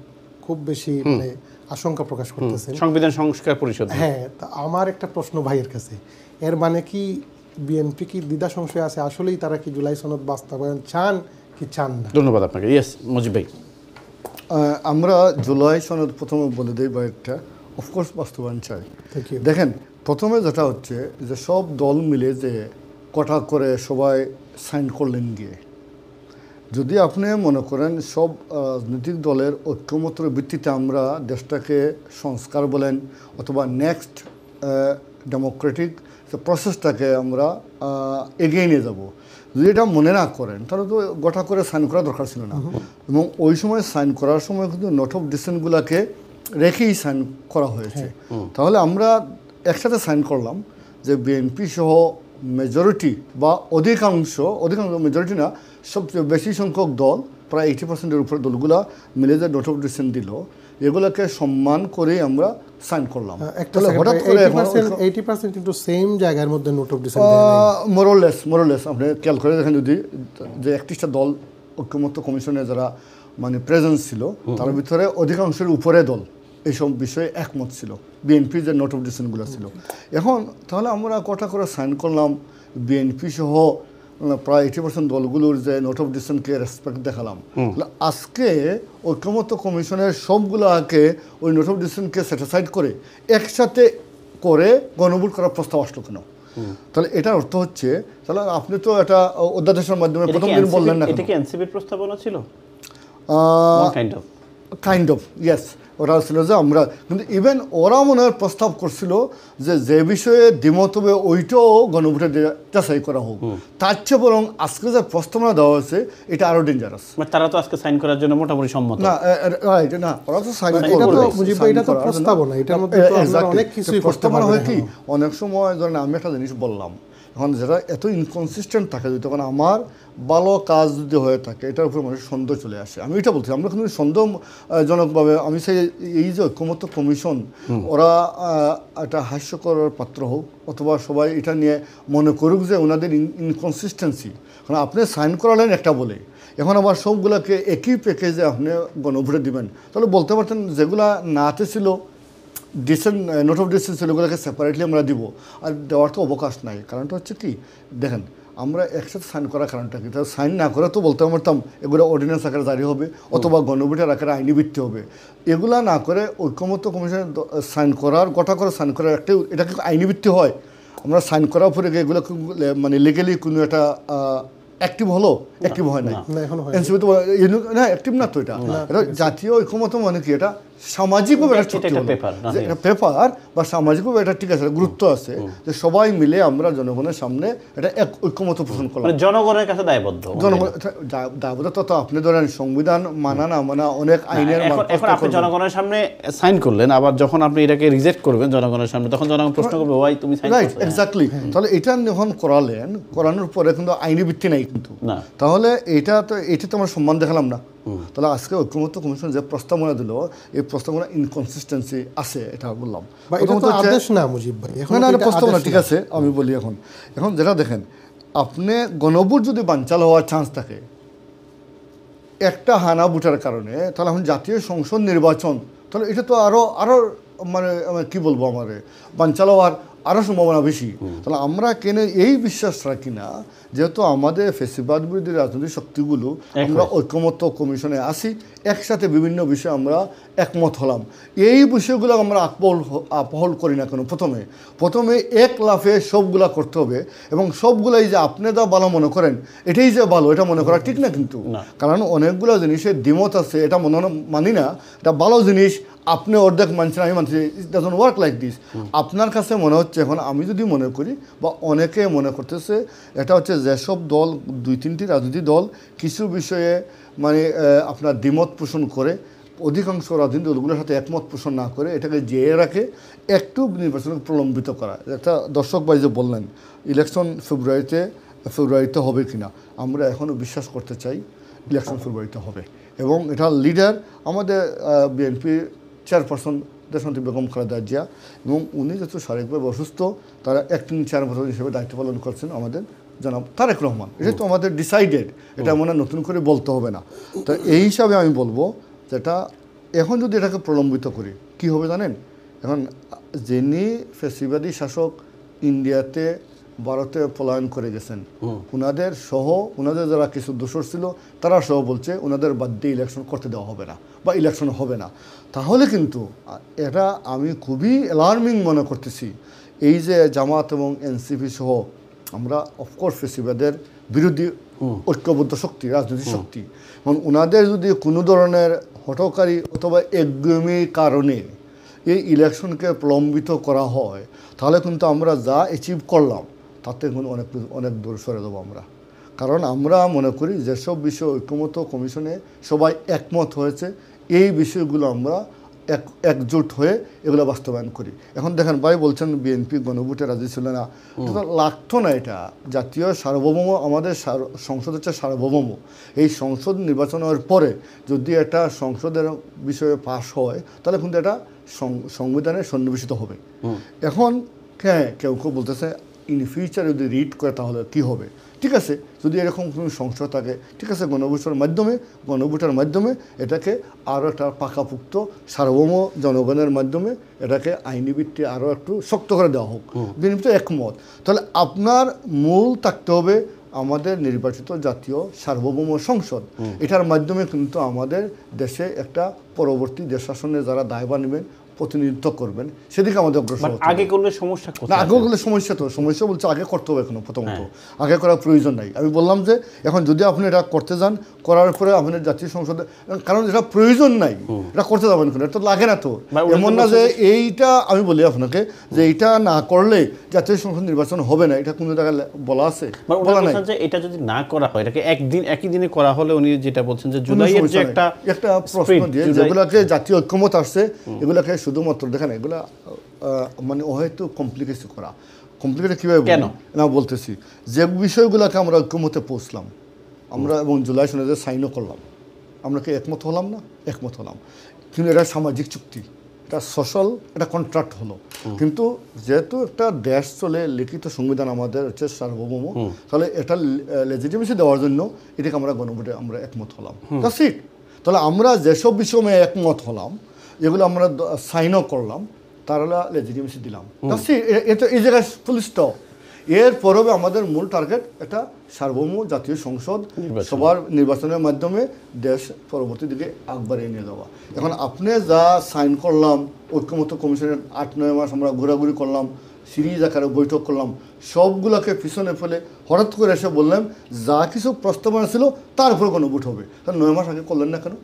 খুব বেশি মানে আশঙ্কা প্রকাশ করতেছেন সংবিধান সংস্কার পরিষদ। হ্যাঁ, তা আমার একটা প্রশ্ন ভাইয়ের কাছে, এর মানে কি বিএনপি কি দ্বিধা সংশয় আছে আসলেই তারা কি জুলাই সনদ বাস্তবায়ন চান কি চান না? ধন্যবাদ আপনাকে। ইয়েস মুজিব ভাই। আমরা জুলাই সনদ প্রথমে বলে দিই বাইরটা, অফকোর্স বাস্তবায়ন চাই। দেখেন, প্রথমে যেটা হচ্ছে যে সব দল মিলে যে কটা করে সবাই সাইন করলেন গিয়ে, যদি আপনি মনে করেন সব রাজনৈতিক দলের ঐক্যমত্যের ভিত্তিতে আমরা দেশটাকে সংস্কার বলেন অথবা নেক্সট ডেমোক্রেটিক প্রসেসটাকে আমরা এগিয়ে নিয়ে যাব, যদি এটা মনে না করেন তাহলে তো গোটা করে সাইন করা দরকার ছিল না। এবং ওই সময় সাইন করার সময় কিন্তু নোট অফ ডিসেন্টগুলোকে রেখেই সাইন করা হয়েছে। তাহলে আমরা একসাথে সাইন করলাম যে বিএনপি সহ মেজরিটি বা অধিকাংশ মেজরিটি না, সবচেয়ে বেশি সংখ্যক দল, প্রায় 80%-এর উপরে দলগুলা মিলে যে নোট অফ ডিসেন্ট দিল, এগুলোকে সম্মান করে আমরা সাইন করলাম। হঠাৎ করে 80% কিন্তু সেম জায়গার মধ্যে নোট অফ ডিসেন্ট মোরলেস আপনি খেয়াল করে দেখেন, যদি যে 31টা দল ঐক্যমত্য কমিশনে যারা মানে প্রেজেন্স ছিল তার ভিতরে অধিকাংশের উপরে দল এইসব বিষয়ে একমত ছিল, বিএনপি যে নোট অফ ডিসেন্টগুলো ছিল। এখন তাহলে আমরা কটা করে সাইন করলাম, বিএনপি সহ প্রায় 80% দলগুলোর যে নোট অফ ডিসেন্টকে রেসপেক্ট দেখালাম। আজকে ঐক্যমত্য কমিশনের সবগুলোকে ওই নোট অফ ডিসেন্টকে স্যাটিসফাইড করে একসাথে করে গণভোট করার প্রস্তাব আসলো কেন? তাহলে এটার অর্থ হচ্ছে, তাহলে আপনি তো এটা অধ্যাদেশের মাধ্যমে প্রথম দিন বললেন না, এটা কি এনসিপির প্রস্তাবনা ছিল? কাইন্ড অফ ইয়েস, ওরা ছিল যে আমরা, কিন্তু ইভেন ওরা মনে হয় প্রস্তাব করছিল যে বিষয়ে দ্বিমত হবে ওইটাও গণভোটে যাচাই করা হোক। তার চেয়ে বরং আজকে যে প্রস্তাবনা দেওয়া হয়েছে এটা আরো ডেঞ্জারাস। তারা তো আজকে সাইন করার জন্য মোটামুটি সম্মত না, না ওরা তো সাইন করবে। এটা তো প্রস্তাবনা, এটার মধ্যে তো আপনারা অনেক কিছুই করতে পারবেন। হয় কি, অনেক সময় ধরেন আমি একটা জিনিস বললাম, এখন যেটা এত ইনকনসিস্টেন্ট থাকে, তখন আমার ভালো কাজ যদি হয়ে থাকে এটার উপর মানুষের সন্দেহ চলে আসে। আমি এটা বলছি, আমরা কিন্তু সন্দেহজনকভাবে আমি চাই এই যে ঐক্যমত্য কমিশন, ওরা একটা হাস্যকর পাত্র হোক অথবা সবাই এটা নিয়ে মনে করুক যে ওনাদের ইনকনসিস্টেন্সি, কারণ আপনি সাইন করালেন একটা বলে, এখন আবার সবগুলোকে একই প্যাকেজে আপনি গণভোটে দিবেন, তাহলে বলতে পারতেন যেগুলা নাতে ছিল নোট অফ ডিসেন্ট ছিল ওগুলোকে সেপারেটলি আমরা দিব, আর দেওয়ার তো অবকাশ নাই। কারণটা হচ্ছে কি দেখেন, আমরা একসাথে সাইন করার কারণটা কি, তাহলে সাইন না করে তো বলতে পারতাম এগুলো অর্ডিন্যান্স আকারে জারি হবে অথবা গণভোটের আকারে আইনি ভিত্তি হবে। এগুলা না করে ঐক্যমত্য কমিশনে সাইন করার গোটা করে সাইন করার একটা এটা কি আইনি ভিত্তি হয়? আমরা সাইন করার পরে এগুলো মানে লিগালি কোনো একটা অ্যাক্টিভ হলো? অ্যাক্টিভ হয় না, এনসিপি তো না অ্যাক্টিভ না তো। এটা জাতীয় ঐক্যমত মানে কি, এটা সামাজিকভাবে একটা পেপার বা সামাজিকভাবে এটা ঠিক আছে, গুরুত্ব আছে যে সবাই মিলে আমরা জনগণের সামনে এটা এক ঐক্যমত পোষণ করলাম। জনগণের কাছে দায়বদ্ধ, জনগণ দায়বদ্ধ তো আপনি ধরেন সংবিধান মানা না মানা অনেক আইনের। এখন আপনি জনগণের সামনে সাইন করলেন, আবার যখন আপনি এটাকে রিজেক্ট করবেন জনগণের সামনে, তখন জনগণ প্রশ্ন করবে ওয়াই তুমি সাইন করছো? Right, exactly. তাহলে এটা যখন করানোর পরে কিন্তু আইনি ভিত্তি নাই কিন্তু, তাহলে এটা তো আমরা সম্মান দেখালাম না। তাহলে আজকে ঐক্যমত্য কমিশন যে প্রস্তাবনা দিল, এই প্রস্তাবনা ইনকনসিস্টেন্সি আছে, এটা বললাম। প্রস্তাবনা ঠিক আছে, আমি বলি এখন যেটা দেখেন, আপনি গণভোট যদি বানচাল হওয়ার চান্স থাকে একটা হানা ভোটার কারণে, তাহলে এখন জাতীয় সংসদ নির্বাচন, তাহলে এটা তো আরো মানে কি বলবো, আমার বানচাল হওয়ার আরও সম্ভাবনা বেশি। তাহলে আমরা কেন এই বিশ্বাস রাখি না, যেহেতু আমাদের ফ্যাসিবাদ বিরোধী রাজনৈতিক শক্তিগুলো আমরা ঐক্যমত্য কমিশনে আসি, একসাথে বিভিন্ন বিষয়ে আমরা একমত হলাম, এই বিষয়গুলো আমরা আপহল করি না কেন? প্রথমে এক লাফে সবগুলা করতে হবে, এবং সবগুলাই যে আপনি যা ভালো মনে করেন এটাই যে ভালো, এটা মনে করা ঠিক না কিন্তু। কারণ অনেকগুলো জিনিসের দ্বিমত আছে, এটা মানি না, এটা ভালো জিনিস আপনি অর্ধেক মানছেন আমি মানছি, it doesn't work like this. আপনার কাছে মনে হচ্ছে, এখন আমি যদি মনে করি বা অনেকে মনে করতেছে, এটা হচ্ছে যেসব দল 2-3টি রাজনৈতিক দল কিছু বিষয়ে মানে আপনার দ্বিমত পোষণ করে, অধিকাংশ রাজনৈতিক দলগুলোর সাথে একমত পোষণ না করে এটাকে জেয়ে রাখে, একটু নির্বাচনকে প্রলম্বিত করা। একটা দর্শক ভাই যে বললেন ইলেকশন ফেব্রুয়ারিতে হবে কিনা, আমরা এখনও বিশ্বাস করতে চাই ইলেকশন ফেব্রুয়ারিতে হবে, এবং এটা লিডার আমাদের বিএনপি চেয়ারপারসন দেশনেত্রী বেগম খালেদা জিয়া, এবং উনি যেহেতু শারীরিকভাবে অসুস্থ, তারা অ্যাক্টিং চেয়ারপারসন হিসেবে দায়িত্ব পালন করছেন আমাদের জনাব তারেক রহমান। এটা তো আমাদের ডিসাইডেড, এটা মনে নতুন করে বলতে হবে না। তো এই হিসাবে আমি বলবো যেটা এখন যদি এটাকে প্রলম্বিত করি কি হবে জানেন, এখন যিনি ফ্যাসিবাদী শাসক ইন্ডিয়াতে ভারতে পলায়ন করে গেছেন, ওনাদের যারা কিছু দোষর ছিল তারা সহ বলছে ওনাদের বাদ দিয়ে ইলেকশন করতে দেওয়া হবে না বা ইলেকশন হবে না। তাহলে কিন্তু এটা আমি খুবই অ্যালার্মিং মনে করতেছি। এই যে জামাত এবং এনসিপি সহ আমরা অফকোর্স ফ্যাসিবাদের বিরোধী ঐক্যবদ্ধ শক্তি, রাজনৈতিক শক্তি, এবং ওনাদের যদি কোনো ধরনের হঠকারী অথবা একগুমি কারণে এই ইলেকশনকে প্রলম্বিত করা হয়, তাহলে কিন্তু আমরা যা অ্যাচিভ করলাম তাতে কিন্তু অনেক দূর সরে দেবো আমরা। কারণ আমরা মনে করি যেসব বিষয় ঐক্যমত্য কমিশনে সবাই একমত হয়েছে, এই বিষয়গুলো আমরা একজোট হয়ে এগুলো বাস্তবায়ন করি। এখন দেখেন ভাই বলছেন বিএনপি গণভোটে রাজি ছিল না, লাগতো না। এটা জাতীয় সার্বভৌম, আমাদের সংসদ হচ্ছে সার্বভৌম। এই সংসদ নির্বাচনের পরে যদি এটা সংসদের বিষয়ে পাশ হয়, তাহলে কিন্তু এটা সংবিধানে সন্নিবেশিত হবে। এখন হ্যাঁ, কেউ বলতেছে ইন ফিউচার যদি রিড করে তাহলে কী হবে? ঠিক আছে, যদি এরকম কোনো সংশয় থাকে, ঠিক আছে, গণভোটের মাধ্যমে এটাকে আরও একটা পাকাপুক্ত সার্বভৌম জনগণের মাধ্যমে এটাকে আইনি ভিত্তি আরও একটু শক্ত করে দেওয়া হোক। বিএনপি তো একমত। তাহলে আপনার মূল থাকতে হবে আমাদের নির্বাচিত জাতীয় সার্বভৌম সংসদ, এটার মাধ্যমে কিন্তু আমাদের দেশে একটা পরবর্তী দেশ শাসনের যারা দায়ভার নেবেন, প্রতিনিধিত্ব করবেন, সেদিকে আমাদের অগ্রসর হতে হবে। আগে করলে সমস্যা না, আগে করলে সমস্যা বলছে আগে করতে হবে। এখনো প্রথমত আগে করার প্রয়োজন নাই। আমি বললাম যে এখন যদি আপনি এটা করতে যান, করার পরে আপনার জাতীয় সংসদে, কারণ এটা প্রয়োজন নাই, এটা করতে যাবেন কেন, এটা তো লাগে না তো। এমন না যে এইটা আমি বলি আপনাকে যে এইটা না করলে জাতীয় সংসদ নির্বাচন হবে না, এটা কোনো জায়গায় বলা আছে? বলা নাই। এটা যদি না করা হয়, এটাকে একই দিনে করা হলে উনি যেটা বলছেন যে জুলাইয়ের যে একটা প্রশ্ন দিয়ে যেগুলোকে জাতীয় ঐক্যমত আসছে, এগুলোকে শুধুমাত্র দেখেন এগুলা মানে হয়তো কমপ্লিকেট কীভাবে কেন না বলতেছি, যে বিষয়গুলোকে আমরা ঐক্যমতে পৌঁছলাম আমরা এবং জুলাই সনদে সাইনও করলাম, আমরা কি একমত হলাম না? একমত হলাম, কিন্তু এটা সামাজিক চুক্তি, এটা সোশ্যাল, এটা কন্ট্রাক্ট হলো। কিন্তু যেহেতু একটা দেশ চলে, লিখিত সংবিধান আমাদের হচ্ছে সার্বভৌম, তাহলে এটা লেজিটিমেসি দেওয়ার জন্য এটাকে আমরা গণভোটে আমরা একমত হলাম। তাহলে আমরা যেসব বিষয়ে একমত হলাম, এগুলো আমরা সাইনও করলাম, তারা লেজিটিমেসি দিলাম। এই জায়গায় ফুল স্টপ। এরপরেও আমাদের মূল টার্গেট একটা সার্বভৌম জাতীয় সংসদ, সবার নির্বাচনের মাধ্যমে দেশ পরবর্তী দিকে আগবাড়িয়ে নিয়ে যাওয়া। এখন আপনি যা সাইন করলাম, ঐক্যমত্য কমিশনের 8-9 মাস আমরা ঘোরাঘুরি করলাম, সিরিজ আকারে বৈঠক করলাম, সবগুলোকে পিছনে ফেলে হঠাৎ করে এসে বললাম যা কিছু প্রস্তাবনা ছিল তার উপরে গণভোট হবে। তাহলে 9 মাস আগে করলেন না কেন?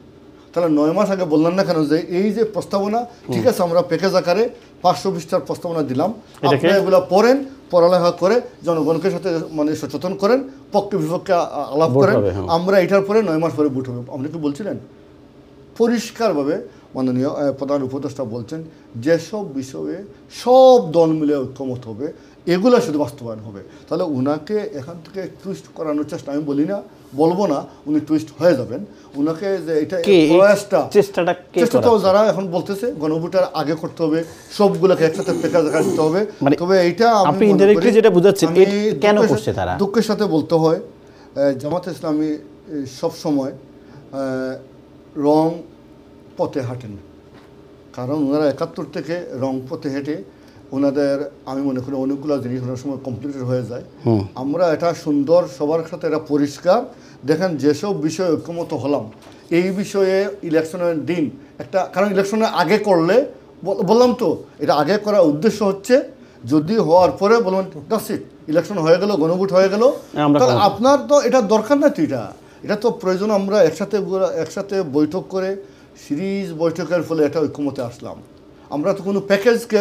তাহলে 9 মাস আগে বললেন না কেন যে এই যে প্রস্তাবনা, ঠিক আছে আমরা প্যাকেজ আকারে 500 পৃষ্ঠার প্রস্তাবনা দিলাম, আপনারা এগুলো পড়েন, পড়ালেখা করে জনগণকে সাথে মানে সচেতন করেন, পক্ষে বিপক্ষে আলাপ করেন, আমরা এটার পরে 9 মাস পরে ভোট হবে। আপনি কি বলছিলেন? পরিষ্কারভাবে মাননীয় প্রধান উপদেষ্টা বলছেন যেসব বিষয়ে সব দল মিলে ঐক্যমত হবে এগুলো শুধু বাস্তবায়ন হবে। তাহলে উনাকে এখান থেকে টুইস্ট করানোর চেষ্টা, আমি বলবো না উনি টুইস্ট হয়ে যাবেন, উনাকে যে এটা চেষ্টাটা যারা এখন বলতেছে গণভোটের আগে করতে হবে, সবগুলোকে একসাথে প্যাকেজ দিতে হবে, তবে এইটা আপনি ইনডাইরেক্টলি যেটা বুঝাচ্ছেন কেন করছে তারা, দুঃখের সাথে বলতে হয় জামাত ইসলামী সব সময় রং পথে হাঁটেন। কারণ ওনারা 71 থেকে রং পথে হেঁটে ওনাদের আমি মনে করি অনেকগুলো জিনিস ওনার সময় কমপ্লিটেড হয়ে যায়। আমরা এটা সুন্দর সবার সাথে এটা পরিষ্কার দেখেন যেসব বিষয়ে ঐক্যমত হলাম এই বিষয়ে ইলেকশনের দিন একটা, কারণ ইলেকশনের আগে করলে বললাম তো এটা আগে করার উদ্দেশ্য হচ্ছে যদি হওয়ার পরে বলবেন ইলেকশন হয়ে গেল, গণভোট হয়ে গেল, তাহলে আপনার তো এটা দরকার না। তো এটা তো প্রয়োজন আমরা একসাথে বৈঠক করে সিরিজ বৈঠকের ফলে এটা ঐক্যমতে আসলাম। আমরা তো কোনো প্যাকেজকে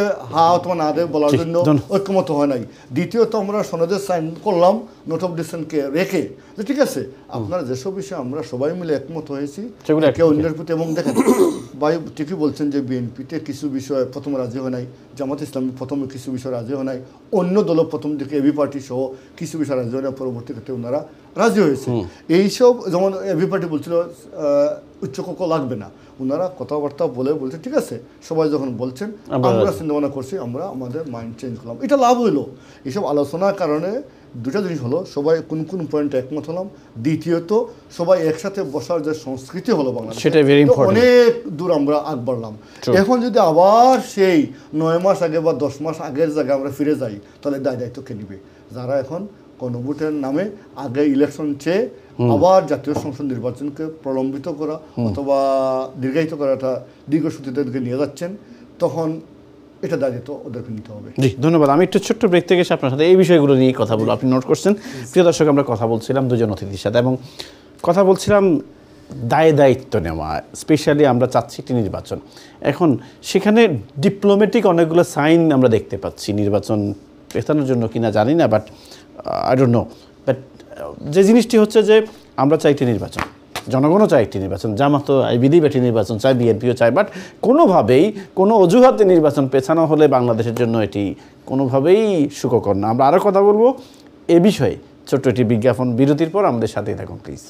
অথবা না দেয় বলার জন্য ঐক্যমত হয় নাই। দ্বিতীয়ত আমরা সনদে সাইন করলাম নোট অফ ডিসেন্টকে রেখে, যে ঠিক আছে আপনারা যেসব বিষয়ে আমরা সবাই মিলে একমত হয়েছি কেউ অন্যের প্রতি। এবং দেখেন ভাই ঠিকই বলছেন যে বিএনপিতে কিছু বিষয় প্রথমে রাজি হয় নাই, জামাত ইসলামী প্রথমে কিছু বিষয় রাজি হয় নাই, অন্য দল প্রথম দিকে এবি পার্টি সহ কিছু বিষয় রাজি হয় না, পরবর্তী ক্ষেত্রে ওনারা রাজি হয়েছে। এইসব যেমন এবি পার্টি বলছিল উচ্চকক্ষ লাগবে না, ওনারা কথাবার্তা বলছে ঠিক আছে সবাই যখন বলছেন আমরা চিন্তা ভাবনা করছি, আমরা আমাদের মাইন্ড চেঞ্জ করলাম, এটা লাভ হইলো। এইসব আলোচনার কারণে দুটা জিনিস হলো, সবাই কোন কোন পয়েন্টে একমত হলাম, দ্বিতীয়ত সবাই একসাথে বসার যে সংস্কৃতি হলো বাংলাদেশে অনেক দূর আমরা আগ বাড়লাম। এখন যদি আবার সেই 9 মাস আগে বা 10 মাস আগের জায়গায় আমরা ফিরে যাই তাহলে দায়িত্ব কে নিবে? যারা এখন গণভোটের নামে আগে ইলেকশন চেয়ে আবার জাতীয় সংসদ নির্বাচনকে প্রলম্বিত করা অথবা দীর্ঘায়িত করাটা দীর্ঘসূত্রিতে নিয়ে যাচ্ছেন, তখন এটা দায়িত্ব ওদেরকে নিতে হবে। জি ধন্যবাদ। আমি একটু ছোট্ট ব্রেক থেকে এসে আপনার সাথে এই বিষয়গুলো নিয়ে কথা বলবো, আপনি নোট করছেন। প্রিয় দর্শক, আমরা কথা বলছিলাম দুজন অতিথির সাথে এবং কথা বলছিলাম দায়িত্ব নেওয়া, স্পেশালি আমরা চাচ্ছি একটি নির্বাচন। এখন সেখানে ডিপ্লোম্যাটিক অনেকগুলো সাইন আমরা দেখতে পাচ্ছি, নির্বাচন পেছানোর জন্য কিনা জানি না, but I don't know. But যে জিনিসটি হচ্ছে যে আমরা চাই একটি নির্বাচন, জনগণও চায় একটি নির্বাচন, জামাত আই বিলিভ একটি নির্বাচন চায়, বিএনপিও চায়, বাট কোনোভাবেই কোনো অজুহাতে নির্বাচন পেছানো হলে বাংলাদেশের জন্য এটি কোনোভাবেই সুখকর না। আমরা আরও কথা বলবো এ বিষয়ে ছোট্ট একটি বিজ্ঞাপন বিরতির পর আমাদের সাথেই থাকুন প্লিজ।